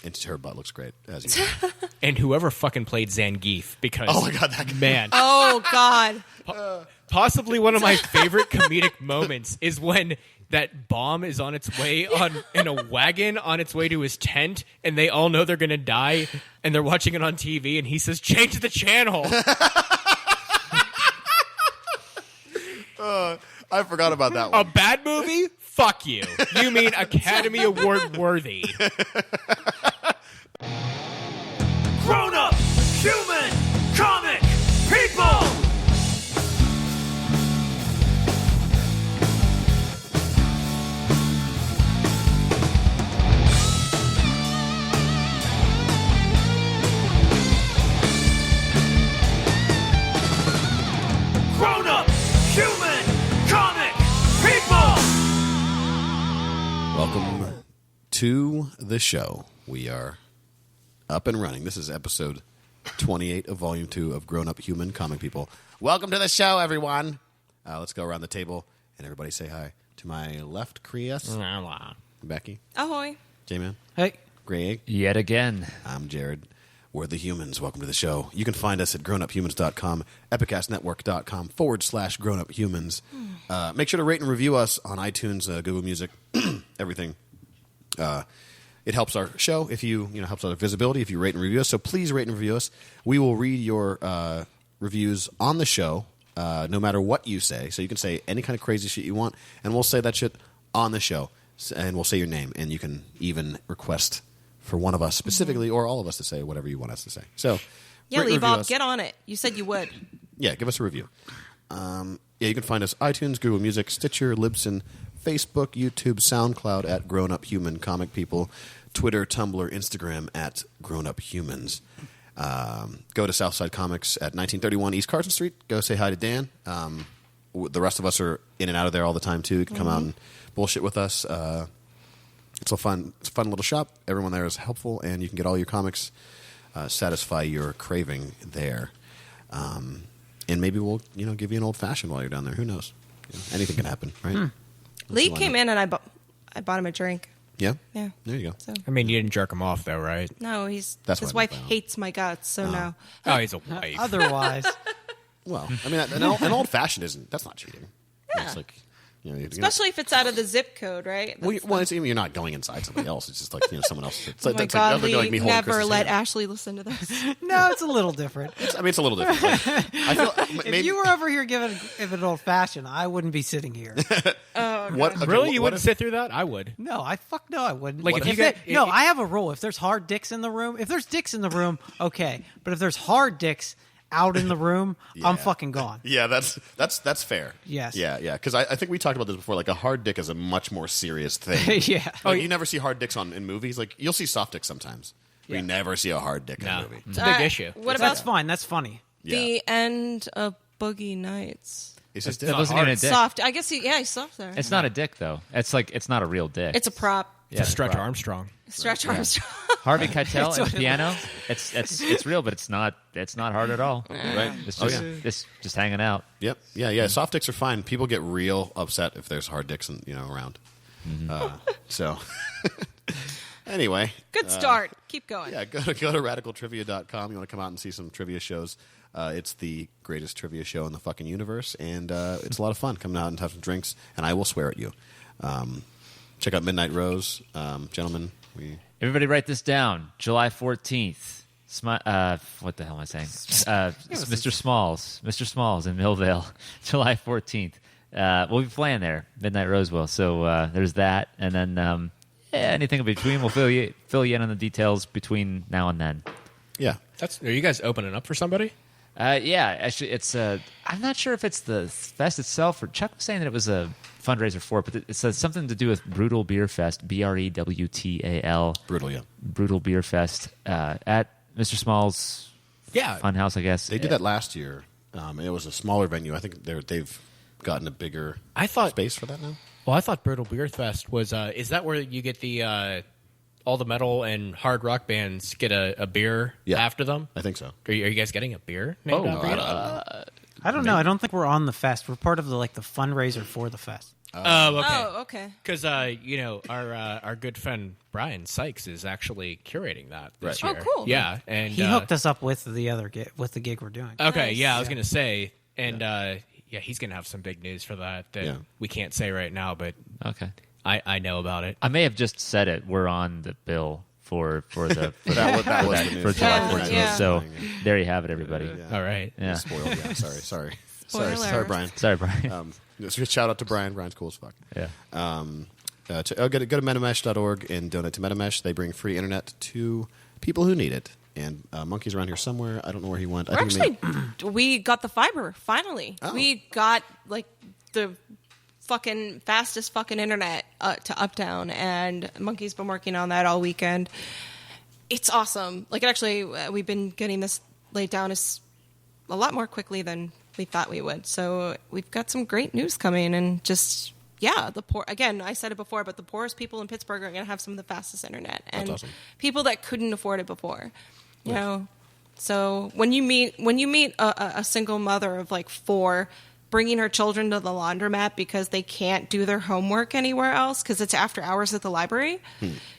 And her butt looks great, as you know. And whoever fucking played Zangief, because Oh my God, that guy. man, Oh, God. possibly one of my favorite comedic moments is when that bomb is on its way in a wagon on its way to his tent, and they all know they're gonna die, and they're watching it on TV, and he says, "Change the channel." I forgot about that A one. bad movie? Fuck you. You mean Academy Award worthy? Grown-up human comic people! Grown-up human comic people! Welcome to the show. We are up and running. This is episode 28 of Volume 2 of Grownup Human Comic People. Welcome to the show, everyone. Let's go around the table and everybody say hi. To my left, Chris. Becky. Ahoy. J-Man. Hey. Greg. Yet again. I'm Jared. We're the humans. Welcome to the show. You can find us at grownuphumans.com, epicastnetwork.com/grownuphumans. Make sure to rate and review us on iTunes, Google Music, everything. It helps our show if you helps our visibility if you rate and review us. So please rate and review us. We will read your reviews on the show, no matter what you say. So you can say any kind of crazy shit you want, and we'll say that shit on the show, and we'll say your name, and you can even request for one of us specifically, or all of us to say whatever you want us to say. So Yeah, rate and Lee review Bob, us. get on it. You said you would. Yeah, give us a review. You can find us iTunes, Google Music, Stitcher, Libsyn, Facebook, YouTube, SoundCloud at Grown Up Human Comic People, Twitter, Tumblr, Instagram at Grown Up Humans. Go to Southside Comics at 1931 East Carson Street. Go say hi to Dan. The rest of us are in and out of there all the time too. You can come out and bullshit with us. It's a fun little shop. Everyone there is helpful, and you can get all your comics, satisfy your craving there. And maybe we'll give you an old fashioned while you're down there. Who knows? Anything can happen, right? Lee came in and I bought him a drink. Yeah? Yeah. There you go. So I mean, you didn't jerk him off, though, right? no, That's his what I wife meant. hates my guts, so no. Oh, he's a wife. Otherwise, Well, I mean, an old fashioned isn't. That's not cheating. Yeah. It's like, Especially if it's out of the zip code, right? it's even you're not going inside somebody else. It's just like someone else. It's Oh like, my it's God, like, that'd be Lee, like me holding never Chris's let hand. Ashley listen to this. no, it's a little different. I mean, it's a little different. Like, I feel maybe If you were over here giving it an old fashioned, I wouldn't be sitting here. what? Okay, Really? You what wouldn't if- sit through that? I would. No, I wouldn't. Like, if you there- get- no, I have a rule. If there's hard dicks in the room, okay. But if there's hard dicks out in the room, I'm fucking gone. Yeah, that's fair. Yes. Yeah. Because I think we talked about this before. Like a hard dick is a much more serious thing. Yeah. Like, you never see hard dicks in movies. Like you'll see soft dicks sometimes. Yeah. You never see a hard dick in a movie. It's a big issue. What That's about fine. That's funny. the end of Boogie Nights? It's just That wasn't even a dick. Soft. I guess he's soft there. It's not a dick, though. It's not a real dick. It's a prop. Yeah, Stretch right. Armstrong. Stretch Armstrong. Harvey Keitel and the piano. It's real, but it's not hard at all. right. It's just hanging out. Yep. Yeah. Soft dicks are fine. People get real upset if there's hard dicks around. So anyway, Good start. Keep going. yeah, go to radicaltrivia.com. You want to come out and see some trivia shows. It's the greatest trivia show in the fucking universe, and it's a lot of fun. Come out and have some drinks, and I will swear at you. Check out Midnight Rose, gentlemen. Everybody write this down. July 14th. What the hell am I saying? Mr. Smalls in Millvale. July 14th. We'll be playing there. Midnight Rose will. So there's that. And then anything in between, we'll fill you in on the details between now and then. Yeah. Are you guys opening up for somebody? Yeah, actually, it's. I'm not sure if it's the fest itself, or Chuck was saying that it was a fundraiser for it, but it's something to do with Brutal Beer Fest, BREWTAL. Brutal, yeah. Brutal Beer Fest at Mr. Small's Funhouse, I guess. They did that last year. It was a smaller venue. I think they've gotten a bigger space for that now. Well, I thought Brutal Beer Fest was. Is that where you get the all the metal and hard rock bands get a beer after them? I think so. Are you guys getting a beer? named after you? I don't know. I don't think we're on the fest. We're part of the fundraiser for the fest. Oh, okay. Oh, okay. Because our good friend Brian Sykes is actually curating that this Right. year. Oh, cool. Yeah, and He hooked us up with the other with the gig we're doing. Okay, Nice. yeah, I was gonna say, and he's gonna have some big news for that Yeah. we can't say right now, but Okay. I know about it. I may have just said it. We're on the bill for the for That was the news. for July Yeah, 14th. yeah. So there you have it, everybody. Yeah. All right. Yeah. Spoiled. Yeah. Sorry, Spoiler. Brian. Sorry, Brian. Just shout out to Brian. Brian's cool as fuck. Yeah. Go to metamesh.org and donate to MetaMesh. They bring free internet to people who need it. And Monkey's around here somewhere. I don't know where he went. I We're think he actually, we got the fiber finally. Oh. We got like the fucking fastest fucking internet to Uptown, and Monkey's been working on that all weekend. It's awesome. Like, actually, we've been getting this laid down as a lot more quickly than we thought we would. So we've got some great news coming, and just the poor. Again, I said it before, but the poorest people in Pittsburgh are going to have some of the fastest internet, and awesome. people that couldn't afford it before. You know, so when you meet a single mother of like 4 bringing her children to the laundromat because they can't do their homework anywhere else because it's after hours at the library,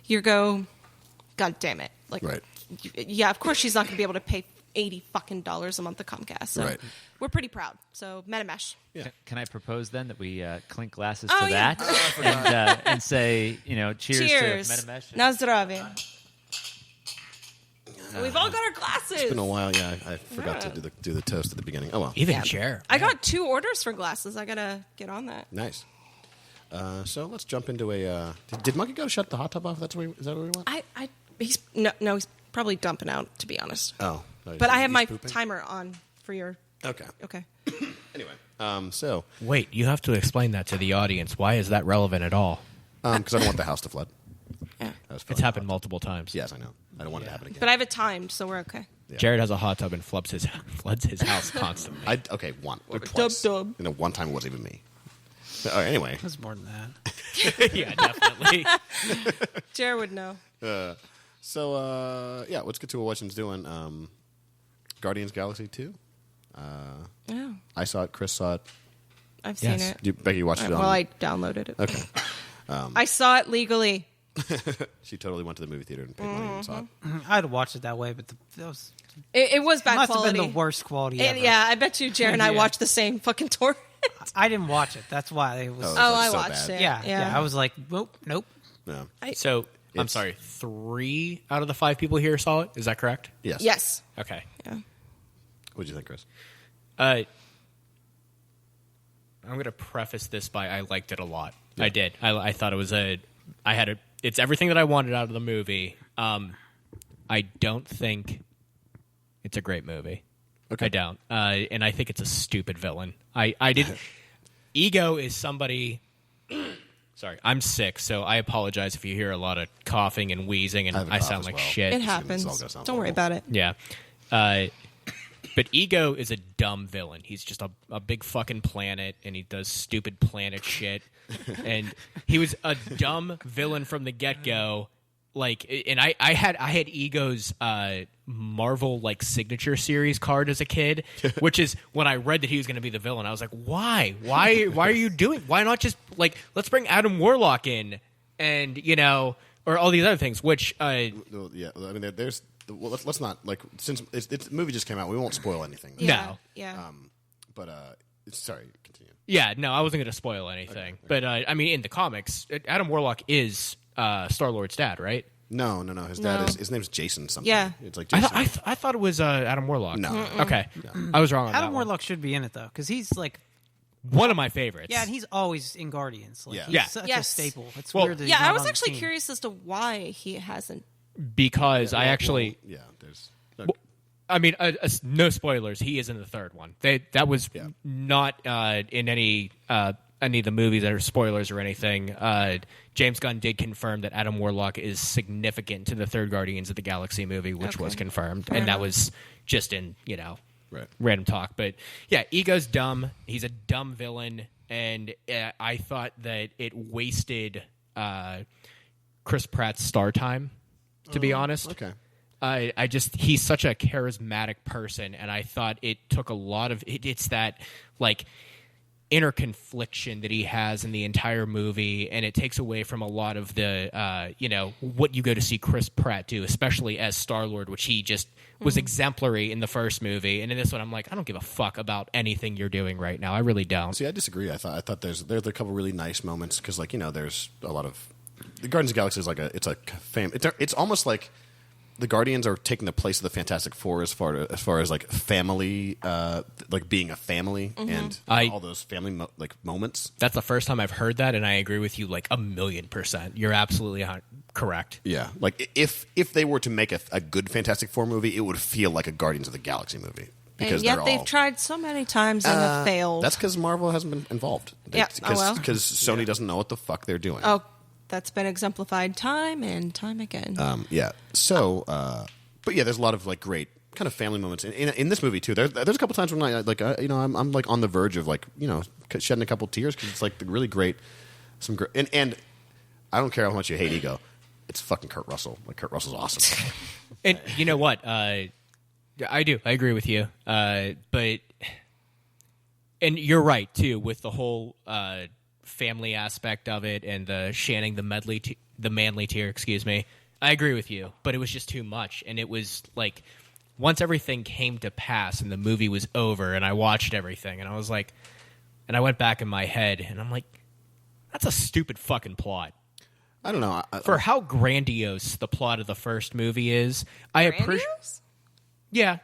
you go, God damn it! Like, Right. Yeah, of course she's not going to be able to pay $80 fucking a month to Comcast. So Right. we're pretty proud. So MetaMesh. Can I propose then that we clink glasses Oh, to yeah. that and say, cheers to MetaMesh? Na zdrowie. We've all got our glasses. It's been a while. Yeah, I forgot to do the toast at the beginning. Oh well. Even chair. I got 2 orders for glasses. I gotta get on that. Nice. So let's jump into a. Did Monkey go shut the hot tub off? Is that where we went? He's he's probably dumping out, to be honest. Oh, But I have he's my pooping? timer on for your. Okay. Okay. Anyway, so Wait, you have to explain that to the audience. Why is that relevant at all? because I don't want the house to flood. Yeah. That was It's happened multiple times. Yes, I know. I don't want it to happen again. But I have it timed, so we're okay. Yeah. Jared has a hot tub and floods his house constantly. Okay, one or Dub, twice. dub. One time it wasn't even me. All right, anyway, It was more than that. Yeah, definitely. Jared would know. so let's get to what Weston's doing. Guardians Galaxy 2. Yeah, I saw it. Chris saw it. I've seen Yes. it. Becky watched it. Well, I downloaded it. Okay. I saw it legally. She totally went to the movie theater and paid money and saw it. I'd watch it that way, but that was It was bad must quality. have been the worst quality And ever. yeah, I bet you Jared and I Yeah. watched the same fucking tour. I didn't watch it. That's why it was. Oh. Oh, like I so watched bad. it. yeah. I was like, nope. No. So, I'm It's- sorry, 3 out of the 5 people here saw it? Is that correct? Yes. Yes. Okay. Yeah. What did you think, Chris? I'm going to preface this by I liked it a lot. I did. I thought it was it's everything that I wanted out of the movie. I don't think it's a great movie. Okay. I don't. And I think it's a stupid villain. I didn't. Ego is somebody. Sorry, I'm sick, so I apologize if you hear a lot of coughing and wheezing and I have a I cough sound as like well. shit. It It's happens. all gonna sound Don't worry horrible. about it. Yeah. But Ego is a dumb villain. He's just a big fucking planet, and he does stupid planet shit. And he was a dumb villain from the get-go. Like, and I had Ego's Marvel like signature series card as a kid, which is when I read that he was going to be the villain. I was like, why are you doing? Why not just like let's bring Adam Warlock in, and or all these other things. Which Yeah, I mean, there's. Well, let's not like since the movie just came out, we won't spoil anything. Yeah. No. Yeah. But sorry, continue. yeah, no, I wasn't going to spoil anything. Okay. But I mean, in the comics, Adam Warlock is Star-Lord's dad, right? No. His dad his name's Jason something. Yeah. It's like I Jason. thought it was Adam Warlock. No. Okay, I was wrong on that Adam one. Warlock should be in it though, because he's like, One of my favorites. yeah, and he's always in Guardians. Like, Yeah. he's Yeah. such Yes. a staple. It's Well, weird that he's Yeah, I not was on the actually team. curious as to why he hasn't. because I actually. Yeah, there's. I mean, no spoilers. He is in the third one. That was Yeah. not in any of the movies that are spoilers or anything. James Gunn did confirm that Adam Warlock is significant to the third Guardians of the Galaxy movie, which was confirmed, and that was just in Right. random talk. But yeah, Ego's dumb. He's a dumb villain, and I thought that it wasted Chris Pratt's star time. To be honest, Okay. he's such a charismatic person, and I thought it took a lot of it's that like inner confliction that he has in the entire movie, and it takes away from a lot of the what you go to see Chris Pratt do, especially as Star-Lord, which he just was exemplary in the first movie. And in this one, I'm like, I don't give a fuck about anything you're doing right now. I really don't. See, I disagree. I thought there's a couple really nice moments because, like, there's a lot of the Guardians of the Galaxy is it's almost like the Guardians are taking the place of the Fantastic Four as far as like family, like being a family and all those family moments. That's the first time I've heard that, and I agree with you like 1,000,000%. You're absolutely correct. Yeah, like if they were to make a good Fantastic Four movie, it would feel like a Guardians of the Galaxy movie. And yet they've tried so many times and have failed. That's because Marvel hasn't been involved. Because Sony doesn't know what the fuck they're doing. Oh, that's been exemplified time and time again. Yeah. So, but yeah, there's a lot of like great kind of family moments in this movie too. There's a couple times when I'm like on the verge of like shedding a couple tears because it's like really great. And I don't care how much you hate Ego. It's fucking Kurt Russell. Like Kurt Russell's awesome. And you know what? I do. I agree with you. But you're right too with the whole family aspect of it and the shanning the manly tier. Excuse me. I agree with you, but it was just too much, and it was like once everything came to pass and the movie was over, and I watched everything, and I was like, and I went back in my head, and I'm like, that's a stupid fucking plot. I don't know. For how grandiose the plot of the first movie is, I appreciate. Yeah.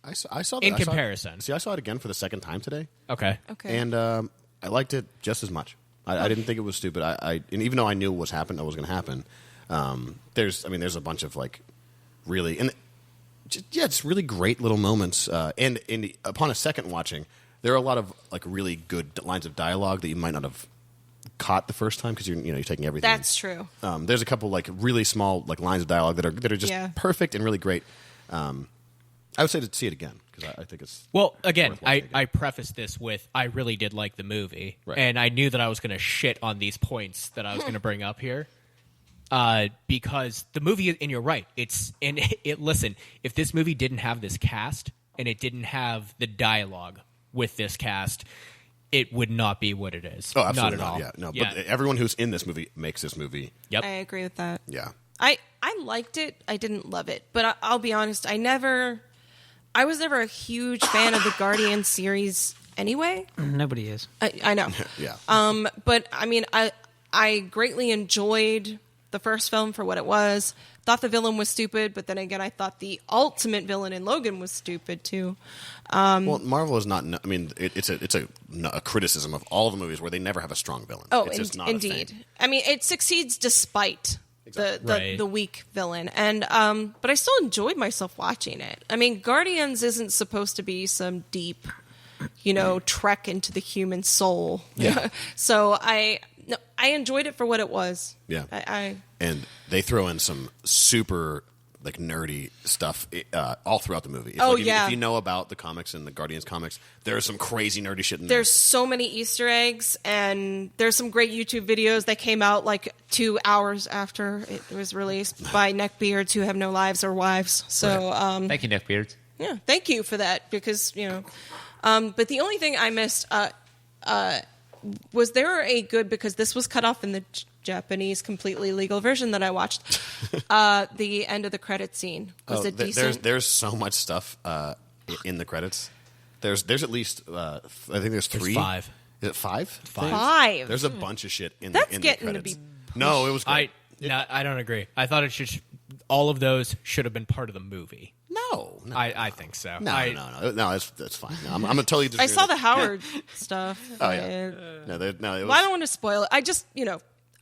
I saw that. In comparison. I saw it again for the second time today. Okay. And I liked it just as much. I didn't think it was stupid. And even though I knew what was going to happen, there's a bunch of like really it's really great little moments. And upon a second watching, there are a lot of like really good lines of dialogue that you might not have caught the first time because you're taking everything. That's true. There's a couple like really small like lines of dialogue that are just perfect and really great. I would say to see it again because I think it's again. I preface this with I really did like the movie, right. And I knew that I was going to shit on these points that I was going to bring up here because the movie. And you're right. Listen, if this movie didn't have this cast and it didn't have the dialogue with this cast, it would not be what it is. Oh, absolutely not at all. Yeah, no. Yeah. But everyone who's in this movie makes this movie. Yep, I agree with that. Yeah, I liked it. I didn't love it, but I'll be honest. I was never a huge fan of the Guardians series anyway. Nobody is. I know. Yeah. But I mean, I greatly enjoyed the first film for what it was. Thought the villain was stupid, but then again, I thought the ultimate villain in Logan was stupid too. Well, Marvel is not. I mean, it's a criticism of all the movies where they never have a strong villain. Oh, it's just not indeed. A thing. I mean, it succeeds despite the weak villain, and but I still enjoyed myself watching it. I mean, Guardians isn't supposed to be some deep, trek into the human soul. Yeah. So I enjoyed it for what it was. Yeah. And they throw in some super like nerdy stuff all throughout the movie. If you know about the comics and the Guardians comics, there's some crazy nerdy shit in there. There's so many Easter eggs, and there's some great YouTube videos that came out like 2 hours after it was released by neckbeards who have no lives or wives. So thank you, neckbeards. Yeah, thank you for that because but the only thing I missed was there a good, because this was cut off in the Japanese completely legal version that I watched. The end of the credit scene was it decent? There's so much stuff in the credits. There's at least I think there's 3. There's 5. Is it 5? 5. There's a bunch of shit in That's the getting credits. to be No, it was great. I don't agree. I thought all of those should have been part of the movie. No. I think so. No, that's fine. No, I'm gonna tell you. I saw the Howard stuff. Oh yeah. No, it was, I don't want to spoil it. I just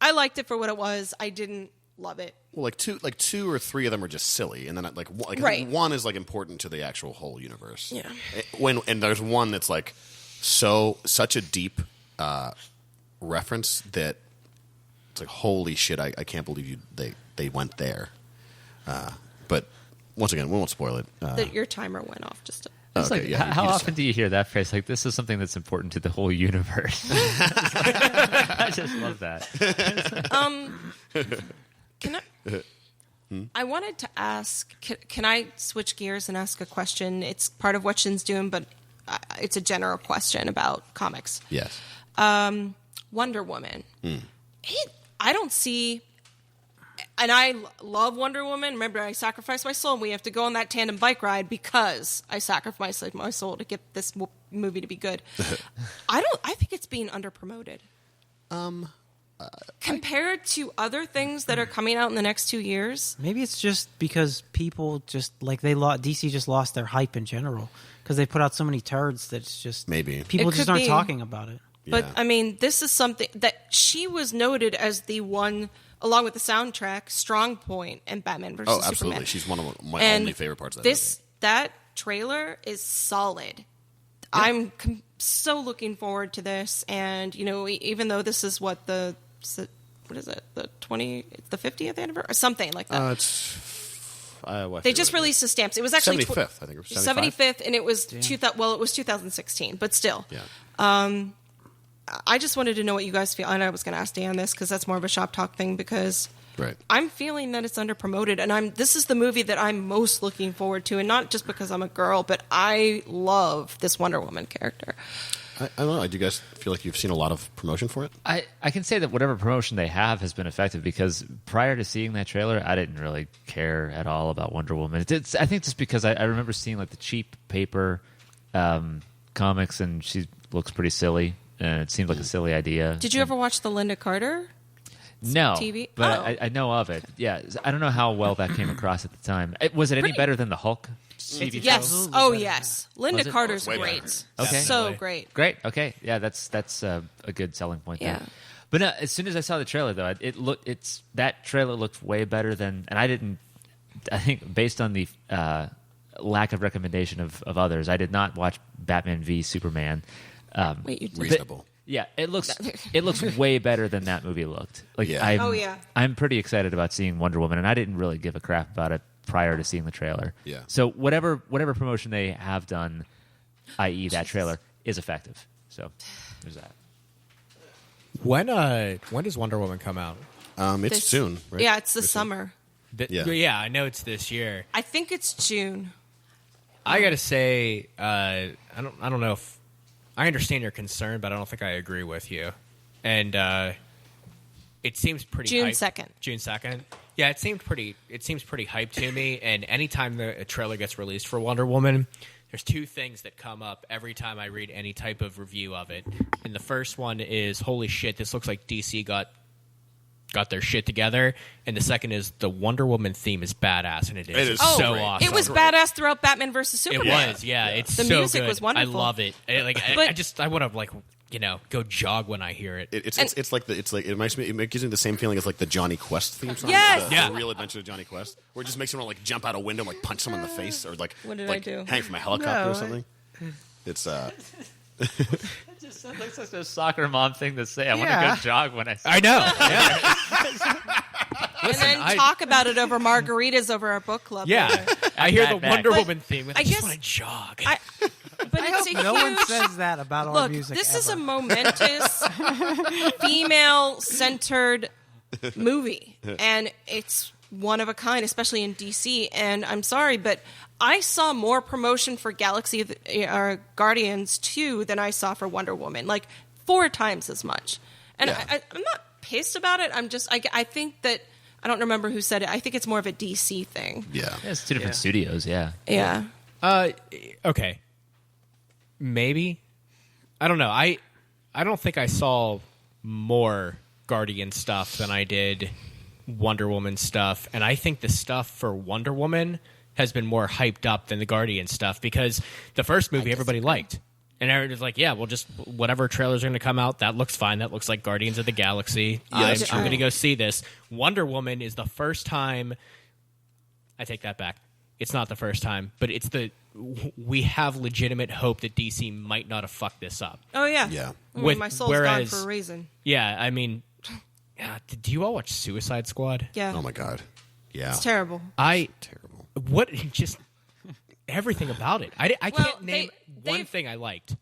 I liked it for what it was. I didn't love it. Well, like 2 or 3 of them are just silly, and then I think one is like important to the actual whole universe. Yeah. And there's one that's like such a deep reference that it's like holy shit! I can't believe they went there. But once again, we won't spoil it. Your timer went off just. It's like, how often do you hear that phrase? Like, this is something that's important to the whole universe. I just love that. Can I? I wanted to ask. Can I switch gears and ask a question? It's part of what Shin's doing, but it's a general question about comics. Yes. Wonder Woman. I don't see, and I love Wonder Woman. Remember, I sacrificed my soul, and we have to go on that tandem bike ride because I sacrificed my soul to get this movie to be good. I think it's being underpromoted. Compared to other things that are coming out in the next 2 years. Maybe it's just because people just like DC just lost their hype in general because they put out so many turds that it's just Maybe people It just could aren't be. talking about it. But Yeah. I mean, this is something that she was noted as the one, along with the soundtrack, strong point in Batman versus Oh, absolutely. Superman. She's one of my And only favorite parts of that that trailer is solid. I'm so looking forward to this, and even though this is what is it, the 50th anniversary or something like that. movie. They just released the stamps. It was actually 75th, I think. Or 75th, and it was it was 2016, but still. Yeah. I just wanted to know what you guys feel. And I was going to ask Dan this because that's more of a shop talk thing because Right. I'm feeling that it's underpromoted, and this is the movie that I'm most looking forward to, and not just because I'm a girl, but I love this Wonder Woman character. I don't know. Do you guys feel like you've seen a lot of promotion for it? I can say that whatever promotion they have has been effective because prior to seeing that trailer, I didn't really care at all about Wonder Woman. I think just because I remember seeing like the cheap paper comics, and she looks pretty silly, and it seemed like a silly idea. Did you ever watch the Linda Carter? No, TV? but Oh. I know of it. Yeah, I don't know how well that came across at the time. Was it any better than the Hulk TV show? Yes. Oh, yes. Linda Was it? Carter's Way great. better. Okay. So Definitely. great. Great. Okay. Yeah, that's a good selling point there. Yeah. But no, as soon as I saw the trailer, though, that trailer looked way better than, and I think based on the lack of recommendation of others, I did not watch Batman v Superman. Wait, you did? Reasonable. Yeah, it looks way better than that movie looked. Like, Yeah. I'm pretty excited about seeing Wonder Woman, and I didn't really give a crap about it prior to seeing the trailer. Yeah. So whatever promotion they have done, i.e. that trailer, is effective. So there's that. When does Wonder Woman come out? It's This- soon, right? Yeah, it's the This summer. Yeah. I know it's this year. I think it's June. I gotta say, I don't know if I understand your concern, but I don't think I agree with you. And it seems pretty June hype. 2nd. June 2nd. Yeah, it seems pretty hyped to me. And anytime a trailer gets released for Wonder Woman, there's two things that come up every time I read any type of review of it. And the first one is, holy shit, this looks like DC got their shit together. And the second is, the Wonder Woman theme is badass, and it is. It is It's Oh, so great. awesome. It was Great. badass throughout Batman versus It Superman. was, yeah. It's The so music good. was wonderful. I love it. I want to go jog when I hear it. It gives me the same feeling as like the Johnny Quest theme song. Yes! The Yeah. Real Adventure of Johnny Quest, where it just makes me want to like jump out a window, and, like punch someone in the face, or like What did like, I do? hang from a helicopter No, or something. It's It just sounds like such a soccer mom thing to say. I want Yeah. to go jog when I see I know. Yeah. And then talk about it over margaritas over our book club. Yeah. I hear the Bad Wonder But Woman theme. I I just guess- want to jog. But it's a No one huge- says that about our Look, music. this is ever. a momentous female-centered movie, and it's one of a kind, especially in DC. And I'm sorry, but I saw more promotion for Guardians 2 than I saw for Wonder Woman, like 4 times as much. And Yeah. I'm not pissed about it. I'm just I think that I don't remember who said it. I think it's more of a DC thing. yeah. Yeah, it's two different studios. Yeah. Yeah. Okay. Maybe. I don't know. I don't think I saw more Guardian stuff than I did Wonder Woman stuff. And I think the stuff for Wonder Woman has been more hyped up than the Guardian stuff, because the first movie everybody liked. And everybody's like, yeah, well, just whatever trailers are going to come out, that looks fine. That looks like Guardians of the Galaxy. that's I'm true. going to go see this. Wonder Woman is the first time. I take that back. It's not the first time, but we have legitimate hope that DC might not have fucked this up. Oh yeah. Yeah. I mean, With- my soul's whereas- gone for a reason. Yeah, I mean, do you all watch Suicide Squad? Yeah. Oh my god. Yeah. It's terrible. Terrible. What just everything about it. I Well, can't name one they've- thing I liked.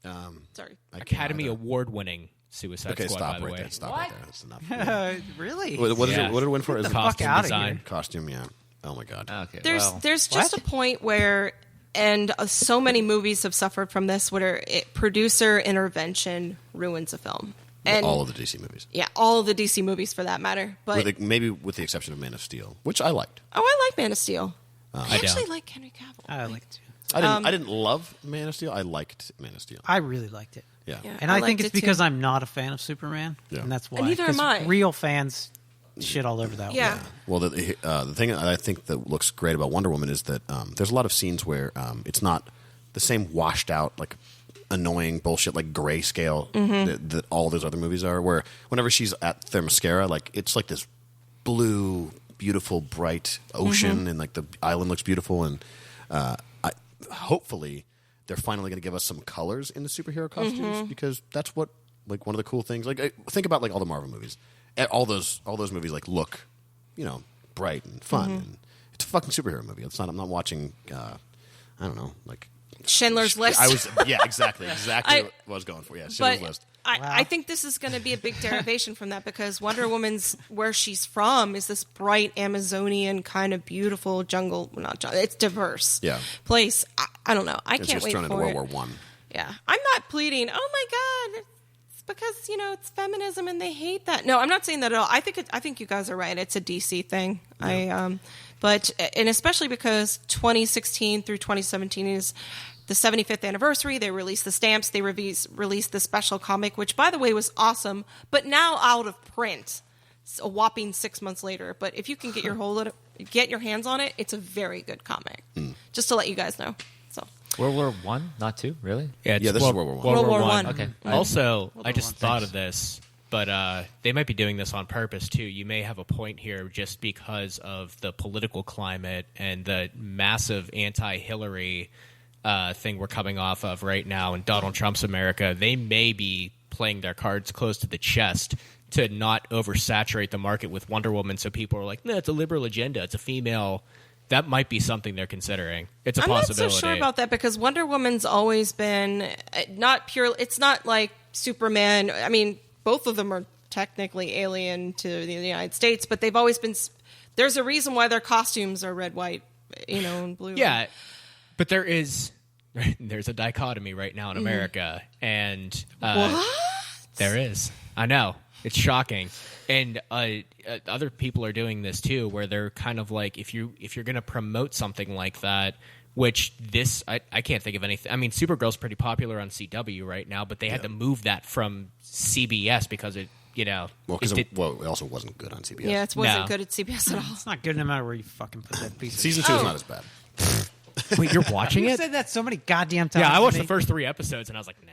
Sorry. I can't Academy either. Award-winning Suicide Okay, Squad. stop by the right way, there. Stop right there. That's enough. Really? What is Yeah. it? What did it win for? Is it fuck costume outta design. here. costume? Yeah. Oh my god. Okay. There's well, just a point where And so many movies have suffered from this, where producer intervention ruins a film. And all of the DC movies. Yeah, all of the DC movies for that matter. But maybe with the exception of Man of Steel, which I liked. Oh, I like Man of Steel. I don't. actually like Henry Cavill. I like it too. I didn't love Man of Steel. I liked Man of Steel. I really liked it. Yeah. And I think it's because I'm not a fan of Superman, Yeah. and that's why. And neither am 'Cause I. Real fans shit all over that Yeah. one. Well, the thing I think that looks great about Wonder Woman is that there's a lot of scenes where it's not the same washed out, like, annoying bullshit like grayscale that all those other movies are, where whenever she's at Themyscira, like, it's like this blue, beautiful, bright ocean, and like the island looks beautiful, and hopefully they're finally going to give us some colors in the superhero costumes, because that's what, like, one of the cool things, like, think about like all the Marvel movies, all those movies like look, bright and fun, and it's a fucking superhero movie. It's not, I'm not watching I don't know, like Schindler's List. Exactly what I was going for. Yeah, Schindler's List. I think this is going to be a big derivation from that, because Wonder Woman's, where she's from, is this bright Amazonian kind of beautiful jungle. Well, not jungle. It's diverse. Place. I don't know. I It's can't just wait thrown for into it. World War I. Yeah, I'm not pleading. Oh my God, it's because it's feminism and they hate that. No, I'm not saying that at all. I think you guys are right. It's a DC thing. But especially because 2016 through 2017 is the 75th anniversary. They released the stamps. They released the special comic, which, by the way, was awesome, but now out of print. It's a whopping 6 months later. But if you can get your hands on it, it's a very good comic. Just to let you guys know. So World War I, not II, really? Yeah, Yeah, this is World War I. World War I. Okay. Also, I just thought of this, but they might be doing this on purpose too. You may have a point here, just because of the political climate and the massive anti-Hillary thing we're coming off of right now in Donald Trump's America. They may be playing their cards close to the chest to not oversaturate the market with Wonder Woman, so people are like, no, it's a liberal agenda, it's a female. That might be something they're considering. It's a possibility. I'm not so sure about that, because Wonder Woman's always been not pure. It's not like Superman. I mean, both of them are technically alien to the United States, but they've always been. There's a reason why their costumes are red, white, and blue. Yeah, but there's a dichotomy right now in America, and What? there is. I know, it's shocking, and other people are doing this too, where they're kind of like, if you're going to promote something like that, which I can't think of anything. I mean, Supergirl's pretty popular on CW right now, but they had to move that from CBS because it. Well, it also wasn't good on CBS. Yeah, it wasn't No. good at CBS at all. It's not good no matter where you fucking put that piece. Season 2 is not as bad. Wait, you're watching You it? said that so many goddamn times. Yeah, I watched to the me. first 3 episodes, and I was like, nah,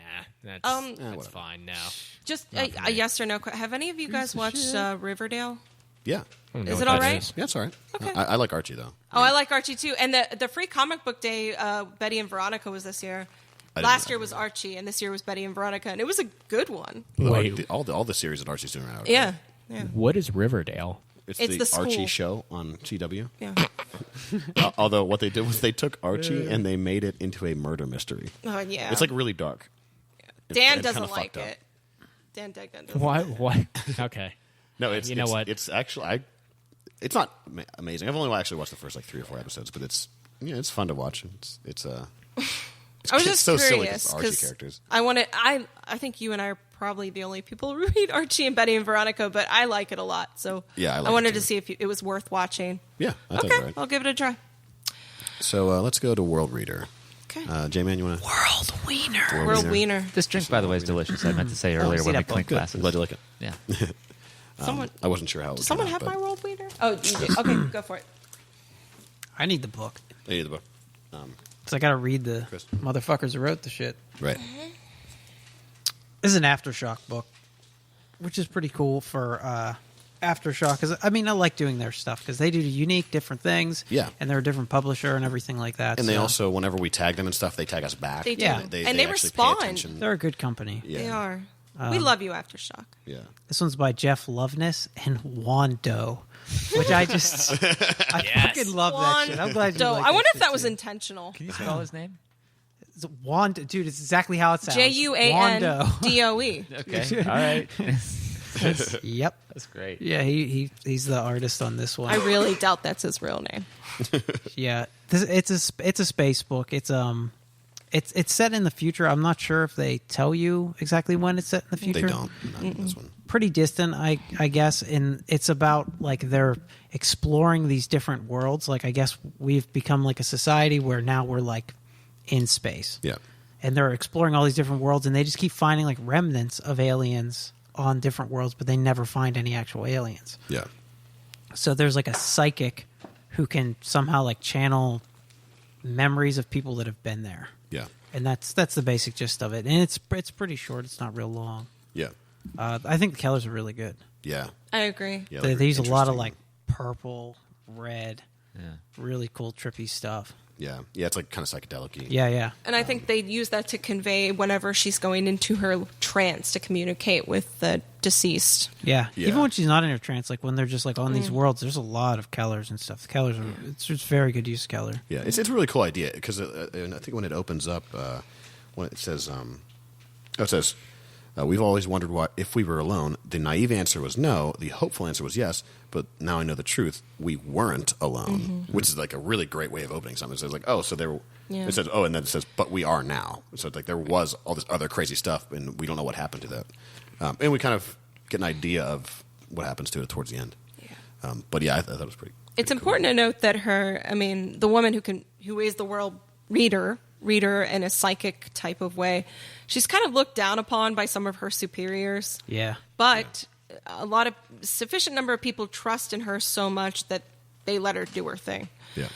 that's whatever. fine now. Just a yes or no. Have any of you guys watched Riverdale? Yeah. Is it all right? Yeah, it's all right. Okay. I like Archie, though. Oh, I like Archie too. And the free comic book day, Betty and Veronica was this year. Last year was Archie, and this year was Betty and Veronica, and it was a good one. Wait, All the series that Archie's doing right now. Yeah. what is Riverdale? It's It's the the school. Archie show on CW. Yeah. Although what they did was they took Archie and they made it into a murder mystery. Oh, yeah. It's like really dark. Dan it's doesn't kinda like fucked up. it. Dan Degnan doesn't. Why? Okay. No, it's You know what? It's actually it's not amazing. I've only actually watched the first 3 or 4 episodes, but it's fun to watch. It's I was it's just so silly curious because Archie because characters. I think you and I are probably the only people who read Archie and Betty and Veronica, but I like it a lot. So Yeah, I like I wanted it too. to see if it was worth watching. Yeah, I think Okay, you're right. I'll give it a try. So let's go to World Reader. Okay. J-Man, you want to? World Wiener. This drink, by the way, is delicious. I meant to say earlier see when we that book. clink Good. glasses. Glad you like it. Yeah. Someone, I wasn't sure how it does would someone turn have out, my but World Wiener? Oh, you do. Okay, go for it. I need the book. I need the book. So I got to read the Chris. motherfuckers who wrote the shit. Right. This is an Aftershock book, which is pretty cool for Aftershock. Because I mean, I like doing their stuff because they do unique, different things. Yeah. and they're a different publisher and everything like that. And they so also, whenever we tag them and stuff, they tag us back. They do. Yeah. And They they actually respond. Pay attention. they're a good company. Yeah. They are. We love you, Aftershock. Yeah. This one's by Jeff Loveness and Wando, which I fucking love that shit. I'm glad you Wando. like I wonder that if that shit, was too. intentional. Can you spell his name? It's Wando, dude. It's exactly how it sounds. Juandoe. Okay. All right. Yep. That's great. Yeah, he's the artist on this one. I really doubt that's his real name. Yeah, it's a space book. It's set in the future. I'm not sure if they tell you exactly when it's set in the future. They don't. Not in this one. Pretty distant, I guess. And it's about like they're exploring these different worlds. Like I guess we've become like a society where now we're like in space. Yeah. And they're exploring all these different worlds, and they just keep finding like remnants of aliens on different worlds, but they never find any actual aliens. Yeah. So there's like a psychic who can somehow like channel memories of people that have been there. Yeah. And that's the basic gist of it. And it's pretty short. It's not real long. Yeah. I think the colors are really good. Yeah. I agree. Yeah. They use a lot of interesting. like purple, red, Yeah. really cool trippy stuff. Yeah. Yeah. It's like kind of psychedelic-y. Yeah. And I think they use that to convey whenever she's going into her trance to communicate with the deceased. Yeah. Yeah. Even when she's not in her trance, like when they're just like on these worlds, there's a lot of colors and stuff. The colors are it's just very good use of color. Yeah, it's a really cool idea because and I think when it opens up, when it says, we've always wondered why if we were alone. The naive answer was no. The hopeful answer was yes. But now I know the truth. We weren't alone, which is like a really great way of opening something. It says like, oh, so there. Yeah. It says, oh, and then it says, but we are now. So it's like there was all this other crazy stuff, and we don't know what happened to that. And we kind of get an idea of what happens to it towards the end. Yeah. But yeah, I thought it was pretty. It's important to note that the woman who is the world reader in a psychic type of way, she's kind of looked down upon by some of her superiors. Yeah. But a sufficient number of people trust in her so much that they let her do her thing. Yeah.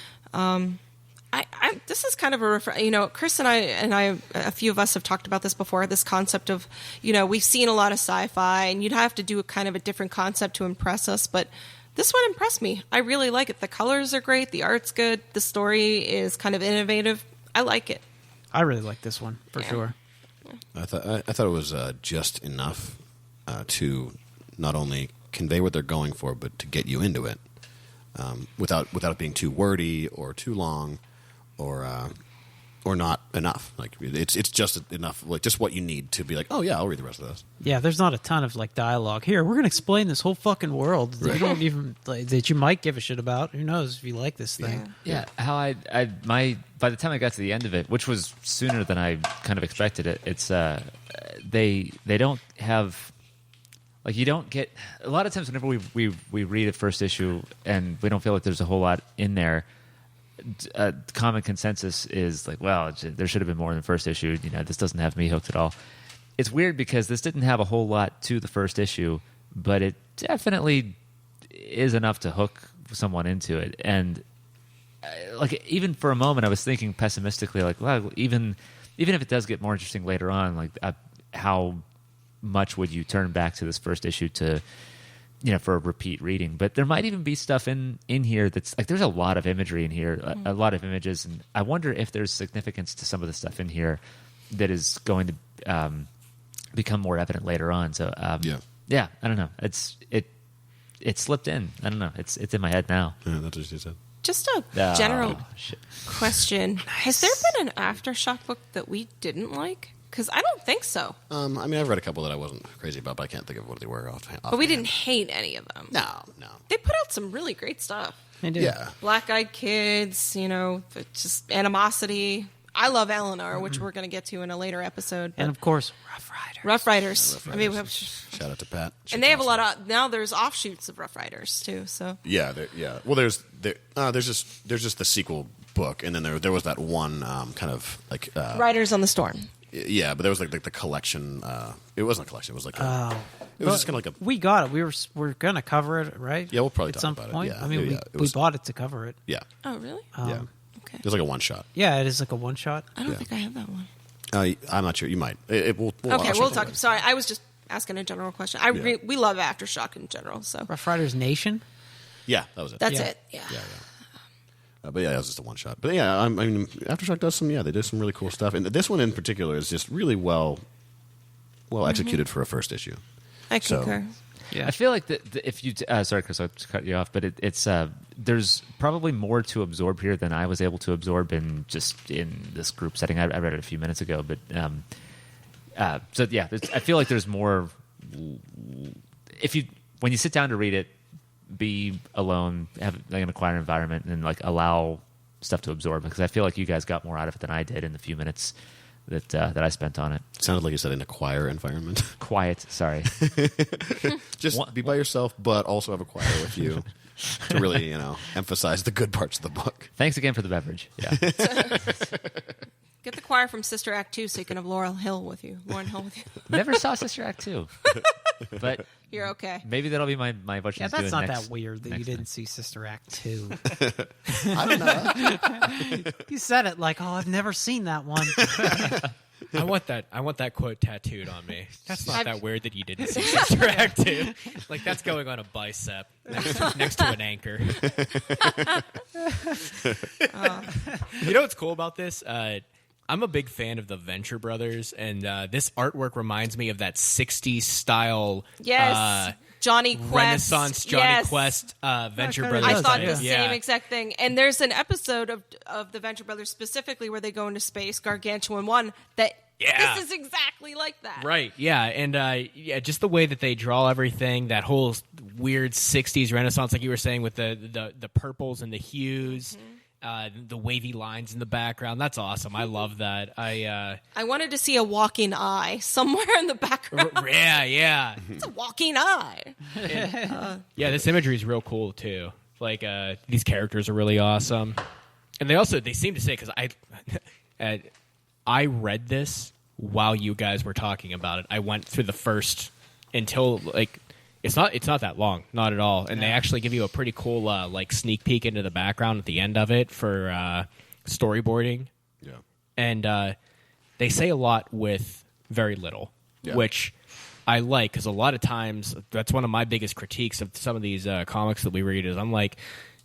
This is kind of Chris and I, a few of us have talked about this before, this concept of, we've seen a lot of sci-fi and you'd have to do a kind of a different concept to impress us, but this one impressed me. I really like it. The colors are great. The art's good. The story is kind of innovative. I like it. I really like this one for sure. I thought it was just enough to not only convey what they're going for, but to get you into it without it being too wordy or too long or not enough. Like it's just enough, like just what you need to be like, oh yeah, I'll read the rest of this. Yeah, there's not a ton of like dialogue here. We're gonna explain this whole fucking world that you don't even that you might give a shit about. Who knows if you like this thing? Yeah, how by the time I got to the end of it, which was sooner than I kind of expected it, it's they don't have like you don't get a lot of times whenever we read a first issue and we don't feel like there's a whole lot in there. Common consensus is like, well, there should have been more in the first issue. This doesn't have me hooked at all. It's weird because this didn't have a whole lot to the first issue, but it definitely is enough to hook someone into it. And like even for a moment, I was thinking pessimistically, like, well, even if it does get more interesting later on, like how much would you turn back to this first issue to for a repeat reading? But there might even be stuff in here that's like there's a lot of imagery in here, a lot of images, and I wonder if there's significance to some of the stuff in here that is going to become more evident later on. So yeah, I don't know. It slipped in. I don't know. It's in my head now. Yeah, that's what she said. Just a general question. Has there been an Aftershock book that we didn't like? Because I don't think so. I mean, I've read a couple that I wasn't crazy about, but I can't think of what they were off. But we didn't hate any of them. No. They put out some really great stuff. They do. Yeah. Black Eyed Kids, just Animosity. I love Eleanor, which we're going to get to in a later episode. And of course, Rough Riders. Rough I mean, Riders. Shout out to Pat. and they have a lot of now. There's offshoots of Rough Riders too. So Yeah. Well, there's just the sequel book, and then there was that one kind of like Riders on the Storm. yeah, but there was like the collection. It wasn't a collection. It was like it was just kind of like a we got it. We're gonna cover it, right? Yeah, we'll probably at talk some about it. point. Yeah. I mean, Yeah, we bought it to cover it. yeah. Oh, really? Yeah. Okay. It was like a one shot. Yeah, it is like a one shot. I don't think I have that one. I'm not sure. You might. We'll Okay, actually we'll talk. Sorry, I was just asking a general question. We love Aftershock in general, so Rough Riders Nation. Yeah, that was it. that's Yeah. it. Yeah. Yeah. But yeah, that was just a one shot. But yeah, I mean, Aftershock does some. Yeah, they do some really cool stuff, and this one in particular is just really well executed for a first issue. I So- concur. Yeah, I feel like if you sorry, Chris, I cut you off, but it's there's probably more to absorb here than I was able to absorb in this group setting. I read it a few minutes ago, but so yeah, I feel like there's more. when you sit down to read it, be alone, have like, an quiet environment, and like allow stuff to absorb. Because I feel like you guys got more out of it than I did in the few minutes that I spent on it. Sounded like you said in a choir environment. Quiet, sorry. Just be by yourself, but also have a choir with you to really, emphasize the good parts of the book. Thanks again for the beverage. Yeah. Get the choir from Sister Act 2 so you can have Lauryn Hill with you. Never saw Sister Act 2. But You're okay. maybe that'll be my what Yeah, she's that's doing not next. that weird that you next didn't time. see Sister Act 2. I don't know. You said it like, I've never seen that one. I want that quote tattooed on me. That's not I've- that weird that you didn't see Sister Act 2. Like, that's going on a bicep next to an anchor. You know what's cool about this? I'm a big fan of the Venture Brothers, and this artwork reminds me of that 60s style Yes. Johnny Quest. Renaissance Johnny Yes. Quest Venture kinda Brothers. I does, thought type. the Yeah. same exact thing. And there's an episode of the Venture Brothers specifically where they go into space, Gargantuan 1, that Yeah. this is exactly like that. Right, yeah, and just the way that they draw everything, that whole weird 60s Renaissance, like you were saying, with the purples and the hues, the wavy lines in the background. That's awesome. I love that. I wanted to see a walking eye somewhere in the background. Yeah. It's a walking eye. Yeah, this imagery is real cool, too. Like, these characters are really awesome. And they seem to say, because I read this while you guys were talking about it. I went through the first until, like, it's not that long, not at all. And they actually give you a pretty cool, like, sneak peek into the background at the end of it for storyboarding. Yeah. And they say a lot with very little, Yeah. which I like, because a lot of times that's one of my biggest critiques of some of these comics that we read is I'm like,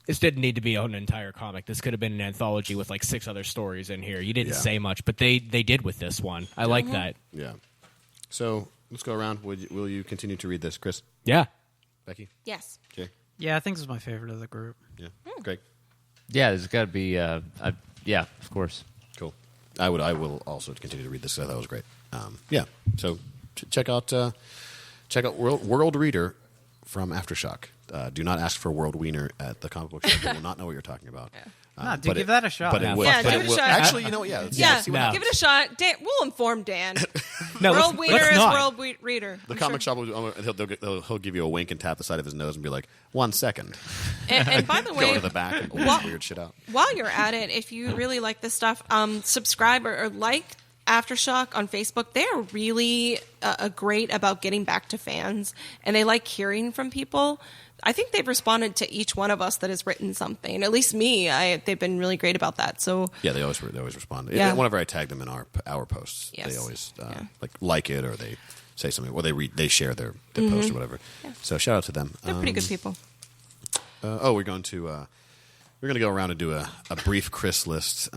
this didn't need to be an entire comic. This could have been an anthology with like 6 other stories in here. You didn't Yeah. say much, but they did with this one. I like that. Yeah. So let's go around. Will you continue to read this, Chris? Yeah. Becky? Yes. Jay? Yeah, I think this is my favorite of the group. Yeah. Greg? Yeah, there's got to be. Yeah, of course. Cool. I will also continue to read this. I thought it was great. Yeah. So check out World Reader from Aftershock. Do not ask for World Wiener at the comic book shop. They will not know what you're talking about. Give that a shot. But it will. Yeah, but give it a shot. Actually, you know what? Yeah. let's Yeah, see what No. happens. give it a shot. Dan, we'll inform Dan. No, World let's Reader is not. World Reader. The I'm comic sure. shop he'll give you a wink and tap the side of his nose and be like, 1 second. And by the Go way, to the back and pull Wha- weird shit out. while you're at it, if you really like this stuff, subscribe or like Aftershock on Facebook. They are really great about getting back to fans, and they like hearing from people. I think they've responded to each one of us that has written something. At least me. They've been really great about that. So Yeah, they always respond. Yeah. Whenever I tag them in our posts, Yes. they always Yeah. like it, or they say something, or they share their post or whatever. So shout out to them. they're pretty good people. We're going to go around and do a brief Chris list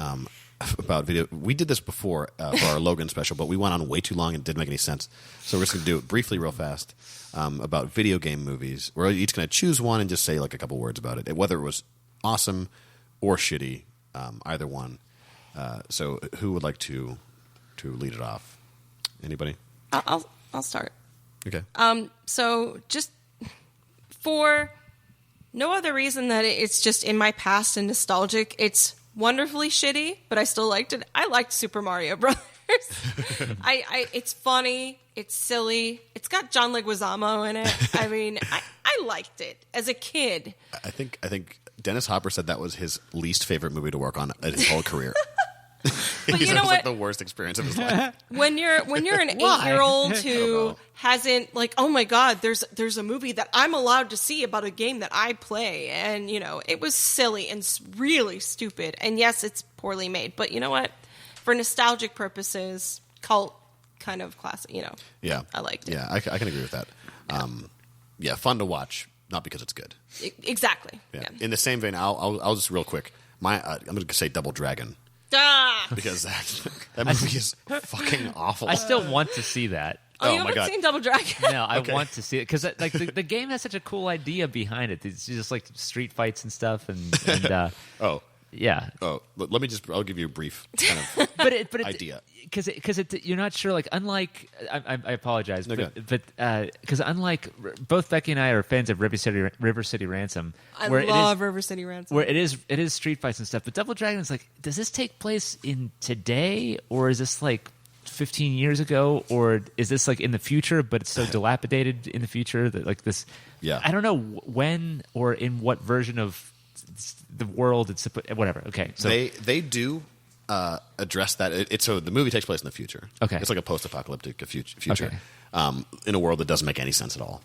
about video. We did this before for our Logan special, but we went on way too long and it didn't make any sense. So we're just going to do it briefly, real fast, about video game movies. We're each going to choose one and just say like a couple words about it, whether it was awesome or shitty, either one. So who would like to lead it off? Anybody? I'll start. Okay. So just for no other reason that it's just in my past and nostalgic, it's wonderfully shitty, but I still liked it. I liked Super Mario Brothers. It's funny, it's silly, it's got John Leguizamo in it. I mean, I liked it as a kid. I think Dennis Hopper said that was his least favorite movie to work on in his whole career. But He you said know it was like what? the worst experience of his life. When you're an 8-year-old who hasn't, like, oh my god, there's a movie that I'm allowed to see about a game that I play, and it was silly and really stupid, and yes, it's poorly made, but you know what? For nostalgic purposes, cult kind of classic, Yeah, I liked it. Yeah, I can agree with that. Yeah, fun to watch, not because it's good. Exactly. Yeah. Yeah. In the same vein, I'll just real quick. I'm going to say Double Dragon Ah! because that movie is fucking awful. I still want to see that. Oh, you my haven't God. seen Double Dragon? No, I Okay. want to see it because like the game has such a cool idea behind it. It's just like street fights and stuff, and yeah. Oh, let me I'll give you a brief kind of But it idea. Because you're not sure. Like, unlike I apologize, No, go but because unlike both Becky and I are fans of River City Ransom, I where love River City Ransom. where it is street fights and stuff. But Double Dragon is like, does this take place in today, or is this like 15 years ago, or is this like in the future? But it's so dilapidated in the future that like this. Yeah. I don't know when or in what version of the world it's whatever. Okay, so They do address that. So the movie takes place in the future. Okay. It's like a post-apocalyptic future Okay. in a world that doesn't make any sense at all.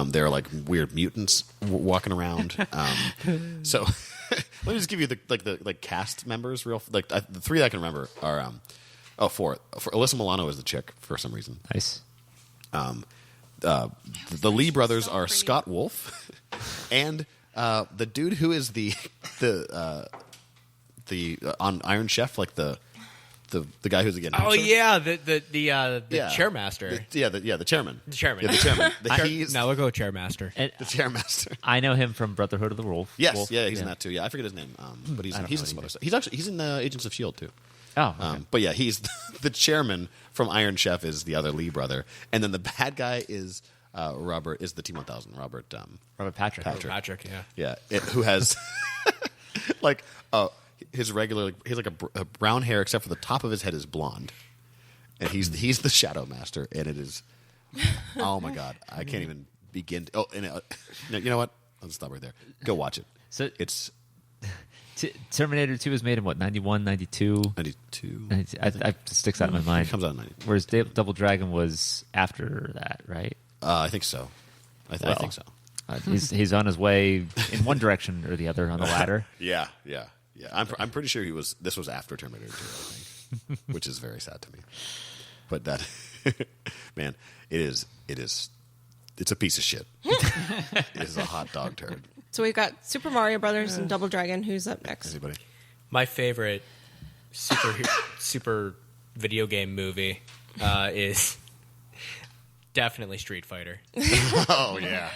There are like weird mutants walking around. So let me just give you the cast members. The three that I can remember are four. For Alyssa Milano is the chick for some reason. nice. The Lee brothers are Scott Wolf and the dude who is the on Iron Chef, like the guy who's again. Oh yeah, the Yeah. chairmaster. The chairman. The chairman. Yeah, the chairman. He's Now we'll go chairmaster. And the chairmaster. I know him from Brotherhood of the Wolf. Yes, Wolf. yeah, he's in that too. Yeah, I forget his name, but he's I don't in know some either. other stuff. He's in Agents of Shield too. Oh, okay. But yeah, he's the chairman from Iron Chef is the other Lee brother, and then the bad guy is Robert is the T-1000 Robert Robert Patrick, yeah. who has like his regular he's like a brown hair except for the top of his head is blonde, and he's the Shadow Master, and it is oh my god, I can't even begin. You know what? Let's stop right there. Go watch it. So It's Terminator 2 was made in what, 91, 92? 92. It sticks out in my mind. It comes out in 90. Whereas Double Dragon was after that, right? I think so. I think so. He's on his way in one direction or the other on the ladder. Yeah. I'm pretty sure this was after Terminator 2, I think, which is very sad to me. But that, man, it's a piece of shit. It is a hot dog turd. So we've got Super Mario Brothers and Double Dragon. Who's up next? Anybody? My favorite super video game movie is definitely Street Fighter. Oh yeah.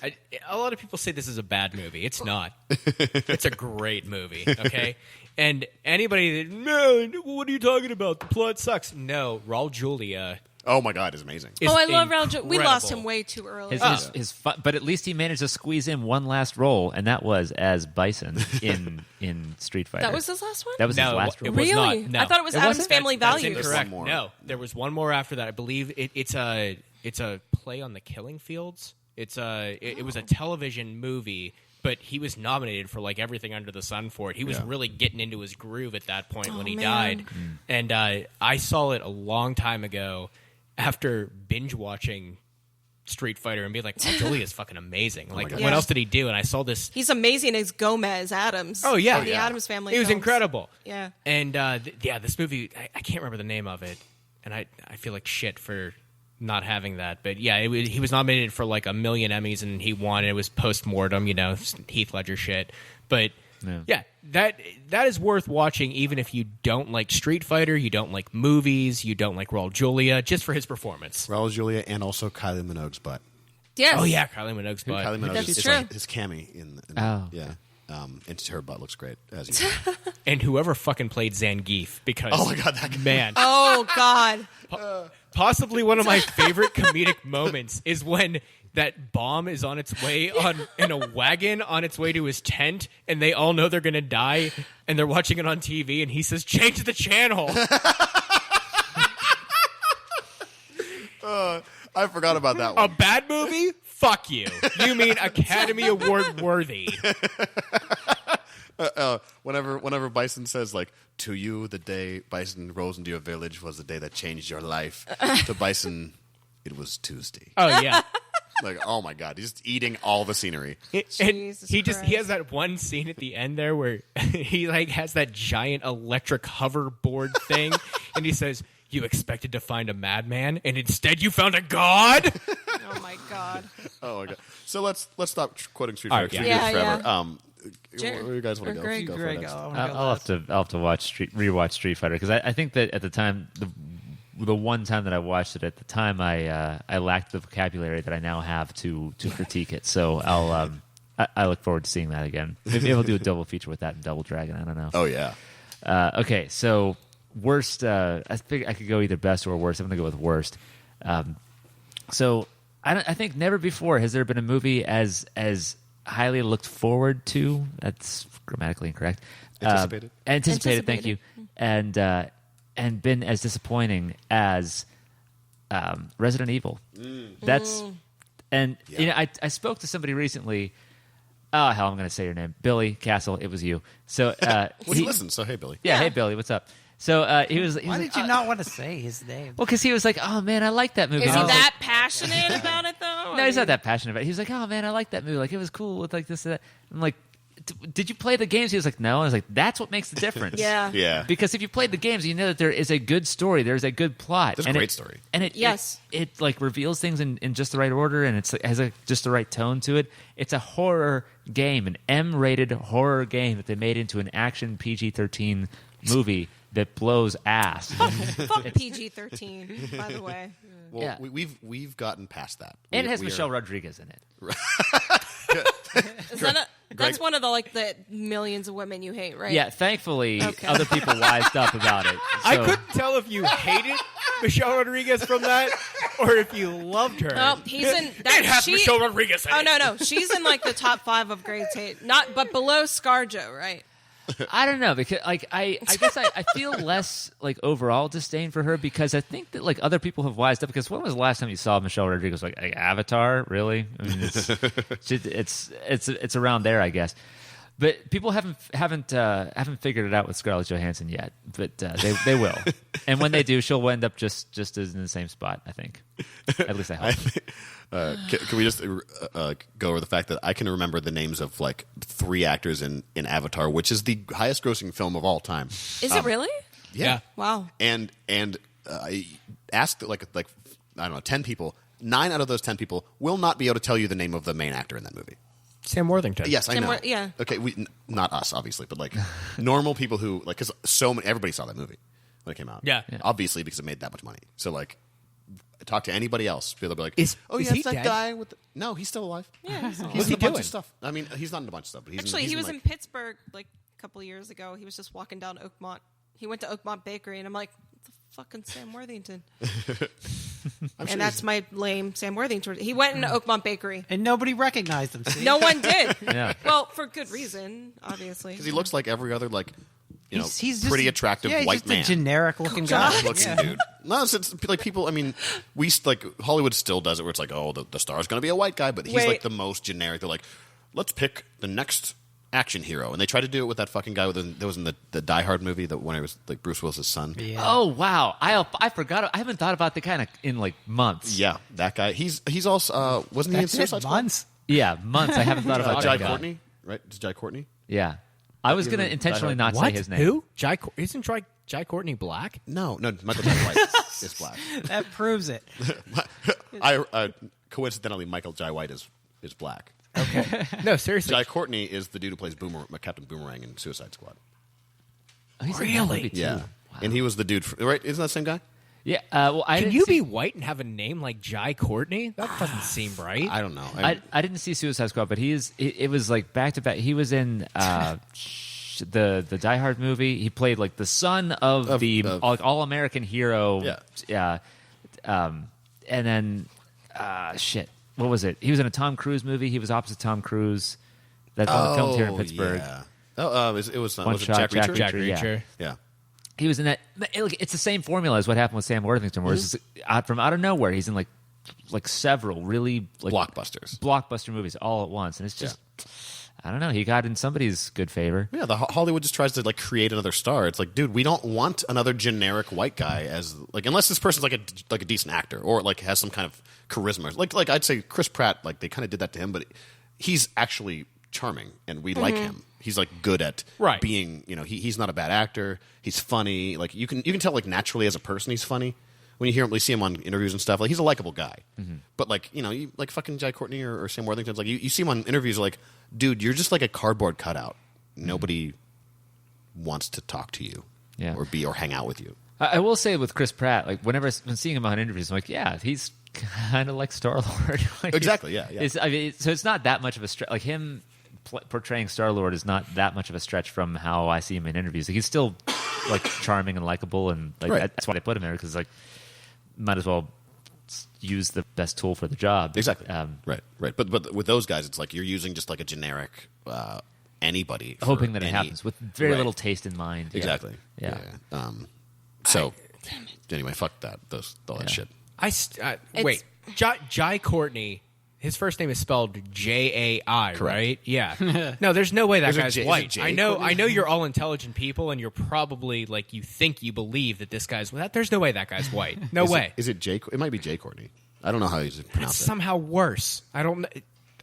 A lot of people say this is a bad movie. It's not. It's a great movie. Okay, and anybody that no, what are you talking about? The plot sucks. No, Raul Julia. Oh my god, it's amazing. Is I love Raul Julia. We incredible. lost him way too early. But at least he managed to squeeze in one last role, and that was as Bison in Street Fighter. That was his last one? That was his No, last it role. was Really? not. No. I thought it was It Adam's wasn't? Family That's Values. incorrect. One more. No, there was one more after that. I believe it's a play on the Killing Fields. It was a television movie, but he was nominated for like everything under the sun for it. He was really getting into his groove at that point when he man. died. And I saw it a long time ago after binge watching Street Fighter and being like, "Oh, Julie is fucking amazing." Like, God. what Yeah. else did he do? And I saw this. He's amazing as Gomez Adams. Oh yeah, from the Adams Family. It was films. incredible. Yeah. And this movie, I can't remember the name of it, and I feel like shit for not having that. But yeah, he was nominated for like 1 million Emmys, and he won. It was post-mortem, Heath Ledger shit. But yeah, that is worth watching, even if you don't like Street Fighter, you don't like movies, you don't like Raul Julia, just for his performance. Raul Julia and also Kylie Minogue's butt. Yes. Oh yeah, Kylie Minogue's butt. Kylie Minogue That's is true. like his cami in Oh. yeah. And her butt looks great as you. And whoever fucking played Zangief, because Oh my god, that guy. man, Oh God. possibly one of my favorite comedic moments is when that bomb is on its way in a wagon on its way to his tent, and they all know they're gonna die, and they're watching it on TV, and he says, "Change the channel." I forgot about that A one. bad movie? Fuck you. You mean Academy Award worthy? Whenever Bison says like, "To you, the day Bison rose into your village was the day that changed your life." To Bison, it was Tuesday. Oh yeah. Like, oh my god, he's just eating all the scenery. And Jesus he Christ. has that one scene at the end there where he like has that giant electric hoverboard thing, and he says, "You expected to find a madman, and instead you found a god." Oh my God. Oh my god. So let's stop quoting Street All Fighter right, because yeah. we did Yeah, forever. Jer- Where you guys want or to go? Greg? Go for Greg, next. I wanna go I'll last. have to rewatch Street Fighter, because I think that at the time, the one time that I watched it, at the time I lacked the vocabulary that I now have to critique it. So I look forward to seeing that again. Maybe we'll do a double feature with that and Double Dragon. I don't know. Oh yeah. Okay, so worst. I think I could go either best or worst. I'm going to go with worst. So I think never before has there been a movie as highly looked forward to. That's grammatically incorrect. Anticipated. Thank you. And been as disappointing as Resident Evil. That's you know I spoke to somebody recently. Oh hell, I'm going to say your name, Billy Castle. It was you. So he listens. So hey, Billy. Yeah, hey Billy, what's up? So he was. Why did you not want to say his name? Well, because he was like, "Oh man, I like that movie." Is And I he was that passionate about it though? no, he's not that passionate about it. He was like, "Oh man, I like that movie. Like it was cool with like this and that." I'm like, "Did you play the games?" He was like, "No." I was like, "That's what makes the difference." Yeah. Yeah. Because if you played the games, you know that there is a good story. There's a good plot. There's a great story. And it like reveals things in just the right order, and it has just the right tone to it. It's a horror game, an M-rated horror game that they made into an action PG-13 movie that blows ass. Fuck PG-13, by the way. Well, Yeah. we've gotten past that. And it has We Michelle Rodriguez in it. That's one of the millions of women you hate, right? Yeah, thankfully, Okay. other people wised up about it. I So- couldn't tell if you hated Michelle Rodriguez from that or if you loved her. Oh, he's in that. It has Michelle Rodriguez in Oh it. no, she's in the top 5 of grades hate. But below ScarJo, right? I don't know because I guess I feel less overall disdain for her because I think that other people have wised up. Because when was the last time you saw Michelle Rodriguez like Avatar? Really? I mean, it's around there, I guess. But people haven't figured it out with Scarlett Johansson yet. But they will, and when they do, she'll end up just as in the same spot. I think. At least I hope. Can we just go over the fact that I can remember the names of 3 actors in Avatar, which is the highest grossing film of all time. Is it really? Yeah. Wow. And I asked I don't know 10 people. 9 out of those 10 people will not be able to tell you the name of the main actor in that movie. Sam Worthington. Yes, I know. Yeah. Okay, not us obviously, but normal people who because everybody saw that movie when it came out. Yeah. Obviously because it made that much money. So talk to anybody else. They'll be like, Is yeah, he it's that dead? guy with no, he's still alive. Yeah. He's What's in he a bunch doing? of stuff. I mean, he's not in a bunch of stuff, but he's Actually, he was in in Pittsburgh a couple of years ago. He was just walking down Oakmont. He went to Oakmont Bakery, and I'm like, "It's a fucking Sam Worthington." And that's my lame Sam Worthington. He went into Oakmont Bakery. And nobody recognized him. See? No one did. Yeah. Well, for good reason, obviously. because he looks like every other He's just pretty attractive he's white just man. a generic looking guy. Looking dude. No, it's people. I mean, Hollywood still does it where it's the star's going to be a white guy, but he's Wait. the most generic. They're like, let's pick the next action hero, and they tried to do it with that fucking guy that was in the Die Hard movie that when it was Bruce Willis's son. Yeah. Oh wow! I forgot. I haven't thought about the kind of in months. Yeah, that guy. He's also wasn't he in That's it, Suicide Squad? months. Yeah, months. I haven't thought about Jai that guy. Courtney, right? It's Jai Courtney. Yeah, I was going to intentionally not say What? his name. Who? Isn't Jai Courtney black? No, Michael Jai White is black. That proves it. Coincidentally, Michael Jai White is black. No, seriously. Jai Courtney is the dude who plays Captain Boomerang in Suicide Squad. Oh, he's in that movie, too. Yeah, Wow. and he was the dude. Right? Isn't that the same guy? Yeah. Well, I Can didn't you see, be white and have a name like Jai Courtney? That doesn't seem right. I don't know. I didn't see Suicide Squad, but it was back to back. He was in the Die Hard movie. He played the son of the all American hero. Yeah. And then shit. What was it? He was in a Tom Cruise movie. He was opposite Tom Cruise. That filmed here in Pittsburgh. Yeah. Oh, it was One was it Shot, Jack Reacher? Jack Yeah. Reacher. Yeah. He was in that. It's the same formula as what happened with Sam Worthington, where it's from out of nowhere he's in several really blockbuster movies all at once, and it's just I don't know. He got in somebody's good favor. Yeah, Hollywood just tries to create another star. It's dude, we don't want another generic white guy as unless this person's a decent actor or has some kind of charisma. Like I'd say Chris Pratt. They kind of did that to him, but he's actually charming and we like him. He's good at being. He's not a bad actor. He's funny. You can tell naturally as a person he's funny. When you see him on interviews and stuff, he's a likable guy. Mm-hmm. But you fucking Jai Courtney or Sam Worthington, you see him on interviews, dude, you're just a cardboard cutout. Nobody wants to talk to you, or hang out with you. I will say with Chris Pratt, whenever I'm seeing him on interviews, I'm he's kind of like Star-Lord. Exactly, yeah. So it's not that much of a stretch. Him portraying Star-Lord is not that much of a stretch from how I see him in interviews. Like, he's still like charming and likable, and like Right. that's why they put him there, because like might as well use the best tool for the job. Exactly. Right. But with those guys, it's like you're using just like a generic anybody, for hoping that it any- happens with very Right. little taste in mind. Exactly. Yeah. So anyway, fuck that. All that shit. Wait, Jai Courtney. His first name is spelled Jai, right? Yeah. No, there's no way that Is it guy's J- is it white. Jay I know Courtney? you're all intelligent people, and you're probably like you think you believe that this guy's that. There's no way that guy's white. No way. Is it Jay? It might be Jay Courtney. I don't know how you That's pronounce it. somehow worse. I don't.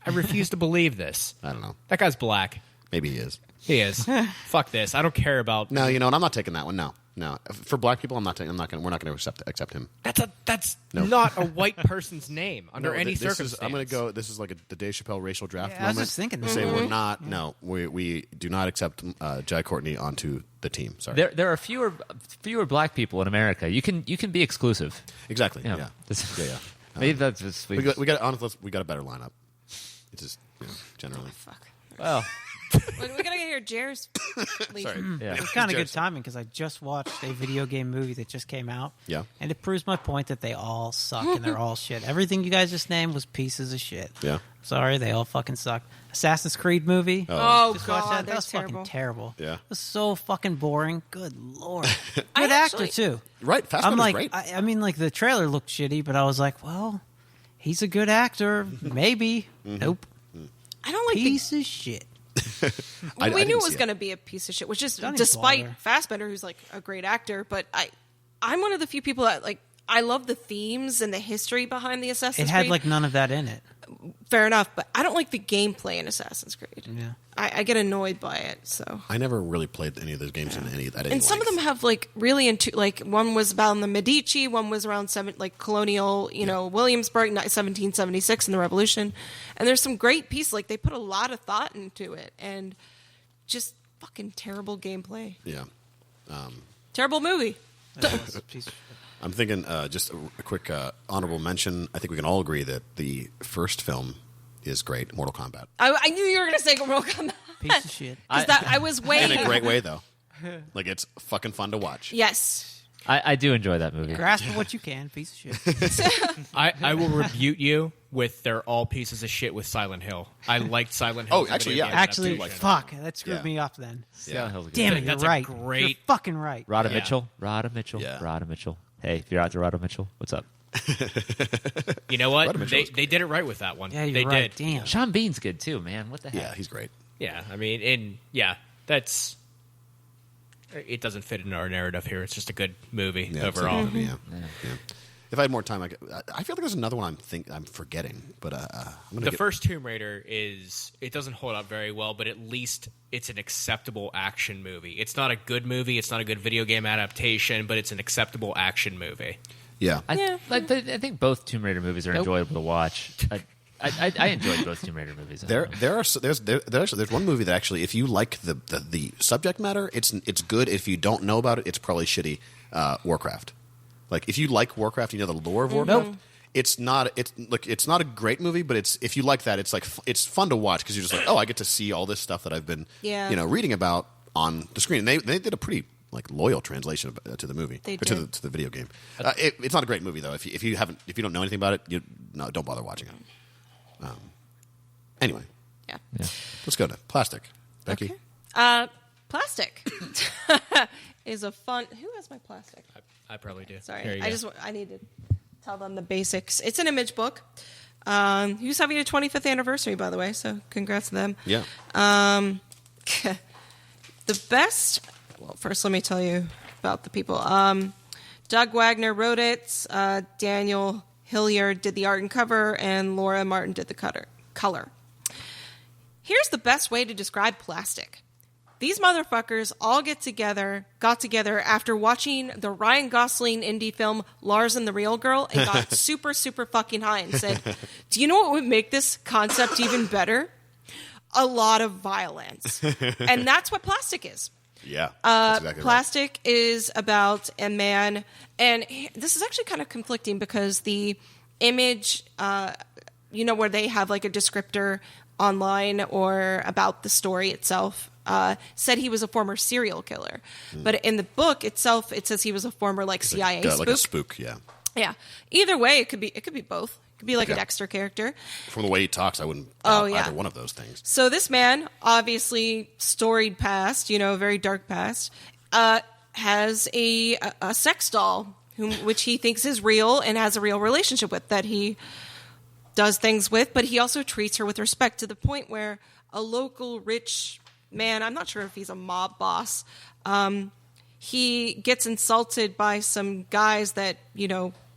I refuse to believe this. I don't know. That guy's black. Maybe he is. He is. Fuck this. I don't care about. No, you know what? I'm not taking that one. No. For black people, I'm not taking. We're not going to accept him. That's No. not a white person's name under any This circumstance. is, I'm going to go. This is like the Dave Chappelle racial draft Yeah, I was moment. just thinking We that. say we're not. No, we do not accept Jai Courtney onto the team. Sorry. There are fewer black people in America. You can be exclusive. Exactly. Yeah. Yeah. This- Yeah. Maybe that's just We got honestly, we got a better lineup. It's just generally. Fuck. well. We gotta get here. Jer's leaving. Yeah. It's kind of good Jared. timing because I just watched a video game movie that just came out. Yeah. And it proves my point that they all suck and they're all shit. Everything you guys just named was pieces of shit. Yeah. Sorry, they all fucking suck. Assassin's Creed movie. Oh Just watched god, that. That was that's fucking terrible. terrible. Yeah. It was so fucking boring. Good lord. Good I actor actually- too. Right. I'm Fassbender's like, great. I mean, like the trailer looked shitty, but I was like, well, he's a good actor. Maybe. Nope. I don't like the Piece of shit. I we knew didn't it was see it. going to be a piece of shit, which is Don't even despite bother. Fassbender, who's like a great actor. But I'm one of the few people that like I love the themes and the history behind the Assassin's It had Creed. like none of that in it. Fair enough, but I don't like the gameplay in Assassin's Creed. Yeah. I get annoyed by it. So. I never really played any of those games in any. And some of them have like really like one was about the Medici, one was around colonial, Williamsburg, 1776 and the Revolution, and there's some great pieces. Like they put a lot of thought into it, and just fucking terrible gameplay, Yeah. terrible movie. That was a piece of shit. I'm thinking just a quick honorable mention. I think we can all agree that the first film is great, Mortal Kombat. I knew you were going to say Mortal Kombat. Piece of shit. I was In waiting. a great way, though. Like, it's fucking fun to watch. Yes. I do enjoy that movie. Grasp what you can. Piece of shit. I will rebuke you with they're all pieces of shit with Silent Hill. I liked Silent Hill. Oh, as a actually, video yeah. game Actually, adaptation. fuck. That screwed Yeah. me up then. Silent Hill's a good Damn movie. it, you're That's a right. great- You're fucking right. Rhoda Yeah. Mitchell. Rhoda Mitchell. Yeah. Rhoda Mitchell. Hey, if you're out there, Rhoda Mitchell, what's up? You know what? Rhoda Mitchell is They did it right with that one. Yeah, you're they right. did. Damn. Sean Bean's good too, man. What the heck? Yeah, he's great. Yeah, I mean, that's. It doesn't fit in our narrative here. It's just a good movie Yeah, it's a overall. good movie, yeah. If I had more time, I feel like there's another one I'm forgetting, but I'm gonna The get, first Tomb Raider it doesn't hold up very well, but at least it's an acceptable action movie. It's not a good movie. It's not a good video game adaptation, but it's an acceptable action movie. Yeah. Yeah. I think both Tomb Raider movies are enjoyable to watch. I enjoyed both Tomb Raider movies. There's one movie that actually, if you like the subject matter, it's good. If you don't know about it, it's probably shitty. Warcraft. Like if you like Warcraft, you know the lore of Warcraft. It's not a great movie, but if you like that, it's fun to watch because you're just like, oh, I get to see all this stuff that I've been reading about on the screen. And they did a pretty loyal translation to the movie They or to did. the video game. It's not a great movie though. If you don't know anything about it, don't bother watching it. Anyway, Yeah. let's go to plastic. Becky. Okay. Plastic is a fun. Who has my plastic? I probably do. Sorry, Here you go. I need to tell them the basics. It's an image book. Who's having a 25th anniversary, by the way? So congrats to them. Yeah. The best. Well, first let me tell you about the people. Doug Wagner wrote it. Daniel Hilliard did the art and cover, and Laura Martin did the color. Here's the best way to describe plastic. These motherfuckers all got together after watching the Ryan Gosling indie film Lars and the Real Girl and got super, super fucking high and said, do you know what would make this concept even better? A lot of violence. And that's what plastic is. Yeah. That's exactly right. Plastic is about a man, and this is actually kind of conflicting because the image, where they have like a descriptor online or about the story itself. Said he was a former serial killer, but in the book itself, it says he was a former CIA spook. Like a spook, yeah. Yeah. Either way, it could be both. It could be like a Dexter character. From the way he talks, I wouldn't doubt either one of those things. So this man, obviously storied past, very dark past, has a sex doll which he thinks is real and has a real relationship with, that he does things with, but he also treats her with respect, to the point where a local rich man, I'm not sure if he's a mob boss, he gets insulted by some guys that,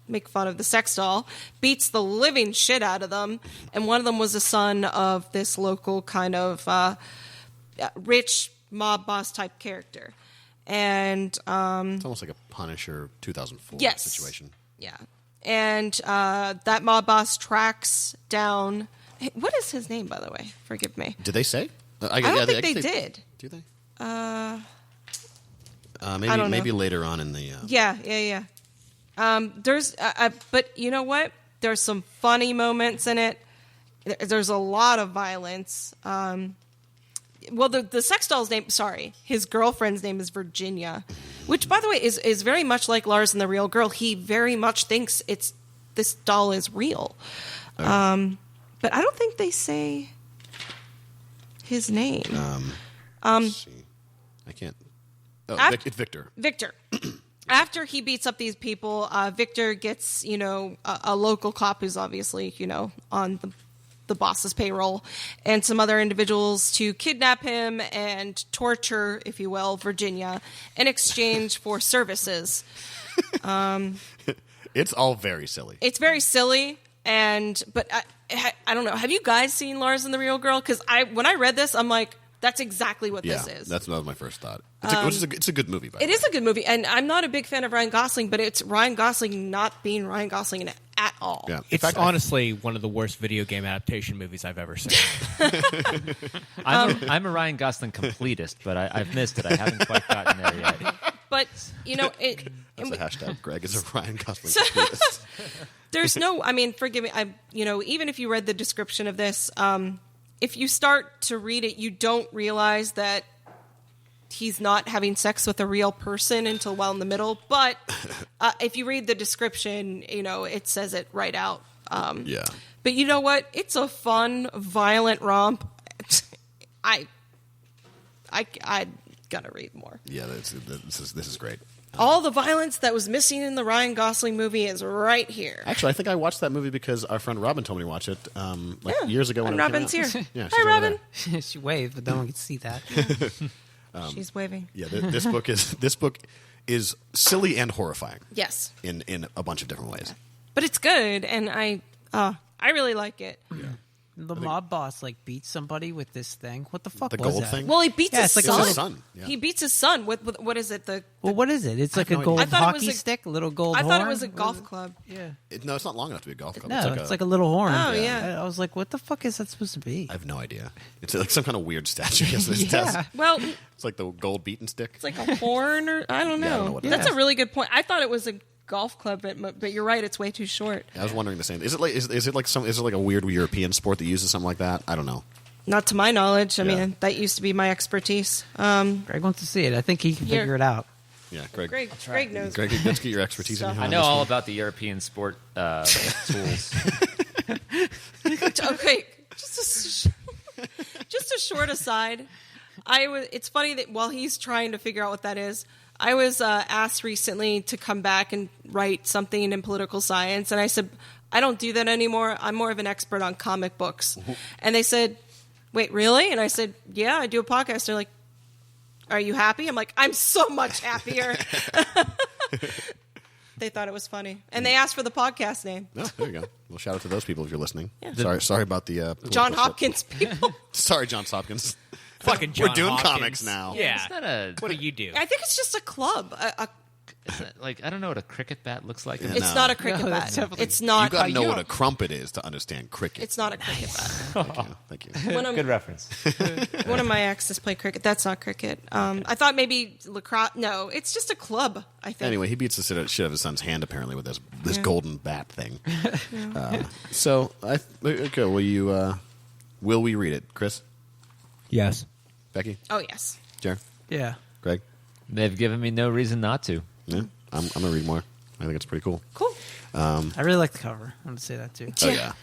make fun of the sex doll, beats the living shit out of them, and one of them was a son of this local kind of rich mob boss type character. And it's almost like a Punisher 2004 situation. Yeah. And that mob boss tracks down... What is his name, by the way? Forgive me. Did they say? I don't think they did. Do they? I don't maybe know. later on in the... Yeah. There's... but you know what? There's some funny moments in it. There's a lot of violence. Well, the sex doll's name... Sorry. His girlfriend's name is Virginia. Which, by the way, is very much like Lars and the Real Girl. He very much thinks this doll is real. Okay. But I don't think they say his name. Let's see. I can't... Oh, it's Victor. Victor. After he beats up these people, Victor gets, a local cop who's obviously, on the boss's payroll, and some other individuals to kidnap him and torture, if you will, Virginia in exchange for services. It's all very silly. It's very silly, but I don't know. Have you guys seen Lars and the Real Girl? Because when I read this, I'm like, that's exactly what this is. That was my first thought. It's a good movie, by the way. It is a good movie, and I'm not a big fan of Ryan Gosling, but it's Ryan Gosling not being Ryan Gosling in it at all. Yeah. It's honestly one of the worst video game adaptation movies I've ever seen. I'm a Ryan Gosling completist, but I've missed it. I haven't quite gotten there yet. But, That's the hashtag. Greg is a Ryan Gosling completist. There's no, forgive me, even if you read the description of this, if you start to read it, you don't realize that he's not having sex with a real person until well in the middle. But if you read the description, it says it right out. Yeah. But you know what? It's a fun, violent romp. I gotta read more. Yeah, this is great. All the violence that was missing in the Ryan Gosling movie is right here. Actually, I think I watched that movie because our friend Robin told me to watch it years ago. When Robin's it came out. here. Yeah, Hi, Robin. She waved, but no one can see that. She's waving. Yeah, this book is silly and horrifying. Yes, in a bunch of different ways. but it's good, and I really like it. Yeah. The mob boss beats somebody with this thing. What the fuck The was gold that? thing? Well, he beats his it's like son. a His son, yeah. He beats his son with what is it? Well, what is it? It's like a no gold idea. I thought it was hockey a- stick, a little gold I horn. thought it was a What golf is it? club. Yeah. No, it's not long enough to be a golf club. No, it's like a little horn. Oh, yeah. I was like, what the fuck is that supposed to be? I have no idea. It's like some kind of weird statue. Yes, this Yeah. desk. Well, It's like the gold beaten stick. it's like a horn, or I don't know. I don't know what it That's is. a really good point. I thought it was a golf club, but you're right. It's way too short. I was wondering the same. Is it like a weird European sport that uses something like that? I don't know. Not to my knowledge. I Yeah. mean, that used to be my expertise. Greg wants to see it. I think he can Here. figure it out. Yeah, Greg. Greg knows. Greg, let's get your expertise in here. I know all about the European sport tools. Okay, just a short aside. It's funny that while he's trying to figure out what that is, I was asked recently to come back and write something in political science, and I said, I don't do that anymore. I'm more of an expert on comic books. And they said, wait, really? And I said, yeah, I do a podcast. They're like, are you happy? I'm like, I'm so much happier. They thought it was funny. And they asked for the podcast name. Oh, there you go. Well, shout out to those people if you're listening. Yeah. Sorry about the John political Hopkins people. Sorry, Johns Hopkins. Fucking John We're doing Hopkins. comics now. Yeah. It's not a What do you do? I think it's just a club. I don't know what a cricket bat looks like. Yeah. It's No. not a cricket No, bat. that's definitely- It's not. You got to know you what don't- a crumpet is to understand cricket. It's not a cricket bat. Thank you. One of, Good reference. one of my exes played cricket. That's not cricket. I thought maybe lacrosse. No, it's just a club, I think. Anyway, he beats the shit out of his son's hand apparently with this golden bat thing. Okay, will you Will we read it? Chris? Yes. Becky? Oh, yes. Jared? Yeah. Greg? They've given me no reason not to. Yeah, I'm going to read more. I think it's pretty cool. Cool. I really like the cover. I'm going to say that too. Oh, yeah.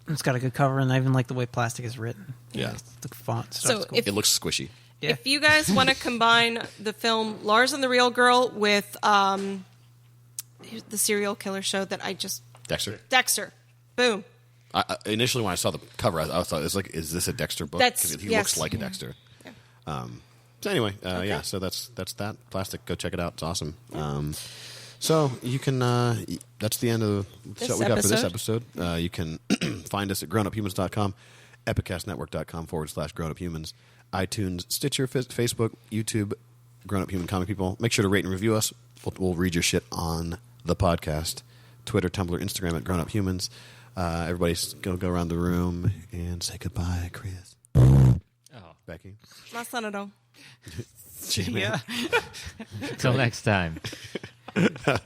It's got a good cover, and I even like the way plastic is written. Yeah. The font So stuff's cool. if It looks squishy. Yeah. If you guys want to combine the film Lars and the Real Girl with the serial killer show that I just... Dexter. Boom. Initially, when I saw the cover, I thought, is this a Dexter book? That's- Because he yes. looks like a Dexter. Yeah. So anyway, yeah, so that's that. Plastic, go check it out. It's awesome. So you can, that's the end of This what we got for this episode. episode. You can find us at grownuphumans.com, epicastnetwork.com/grownuphumans, iTunes, Stitcher, Facebook, YouTube, Grown Up Human Comic People. Make sure to rate and review us. We'll read your shit on the podcast. Twitter, Tumblr, Instagram at Grown Up Humans. Everybody go around the room and say goodbye, Chris. Oh. Becky. Masanado. Jamie. Yeah. Until next time. All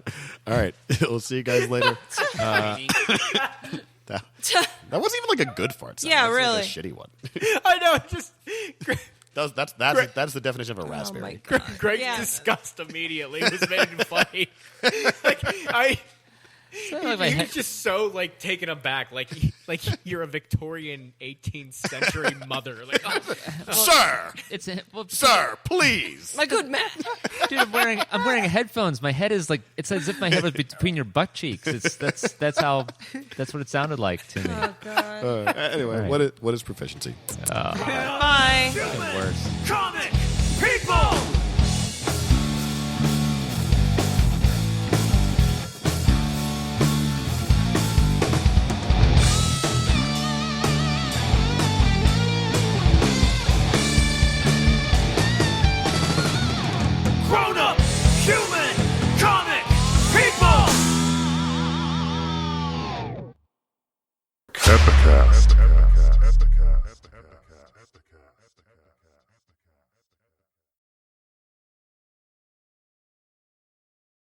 right. We'll see you guys later. That wasn't even like a good fart sound. Yeah, That's really. like a shitty one. I know. Just That's the definition of a Oh, my raspberry. God. Greg's Yeah. disgust immediately was made it funny. He was just so like taken aback, like you're a Victorian 18th century mother. Like, Sir, It's well, sir, please. My good man. dude, I'm wearing headphones. My head is like it's as if my head was between your butt cheeks. That's what it sounded like to me. Oh, God. Anyway, All right. what is proficiency? Bye. Human Worse. comic people. Grown-up human comic people. Epicast.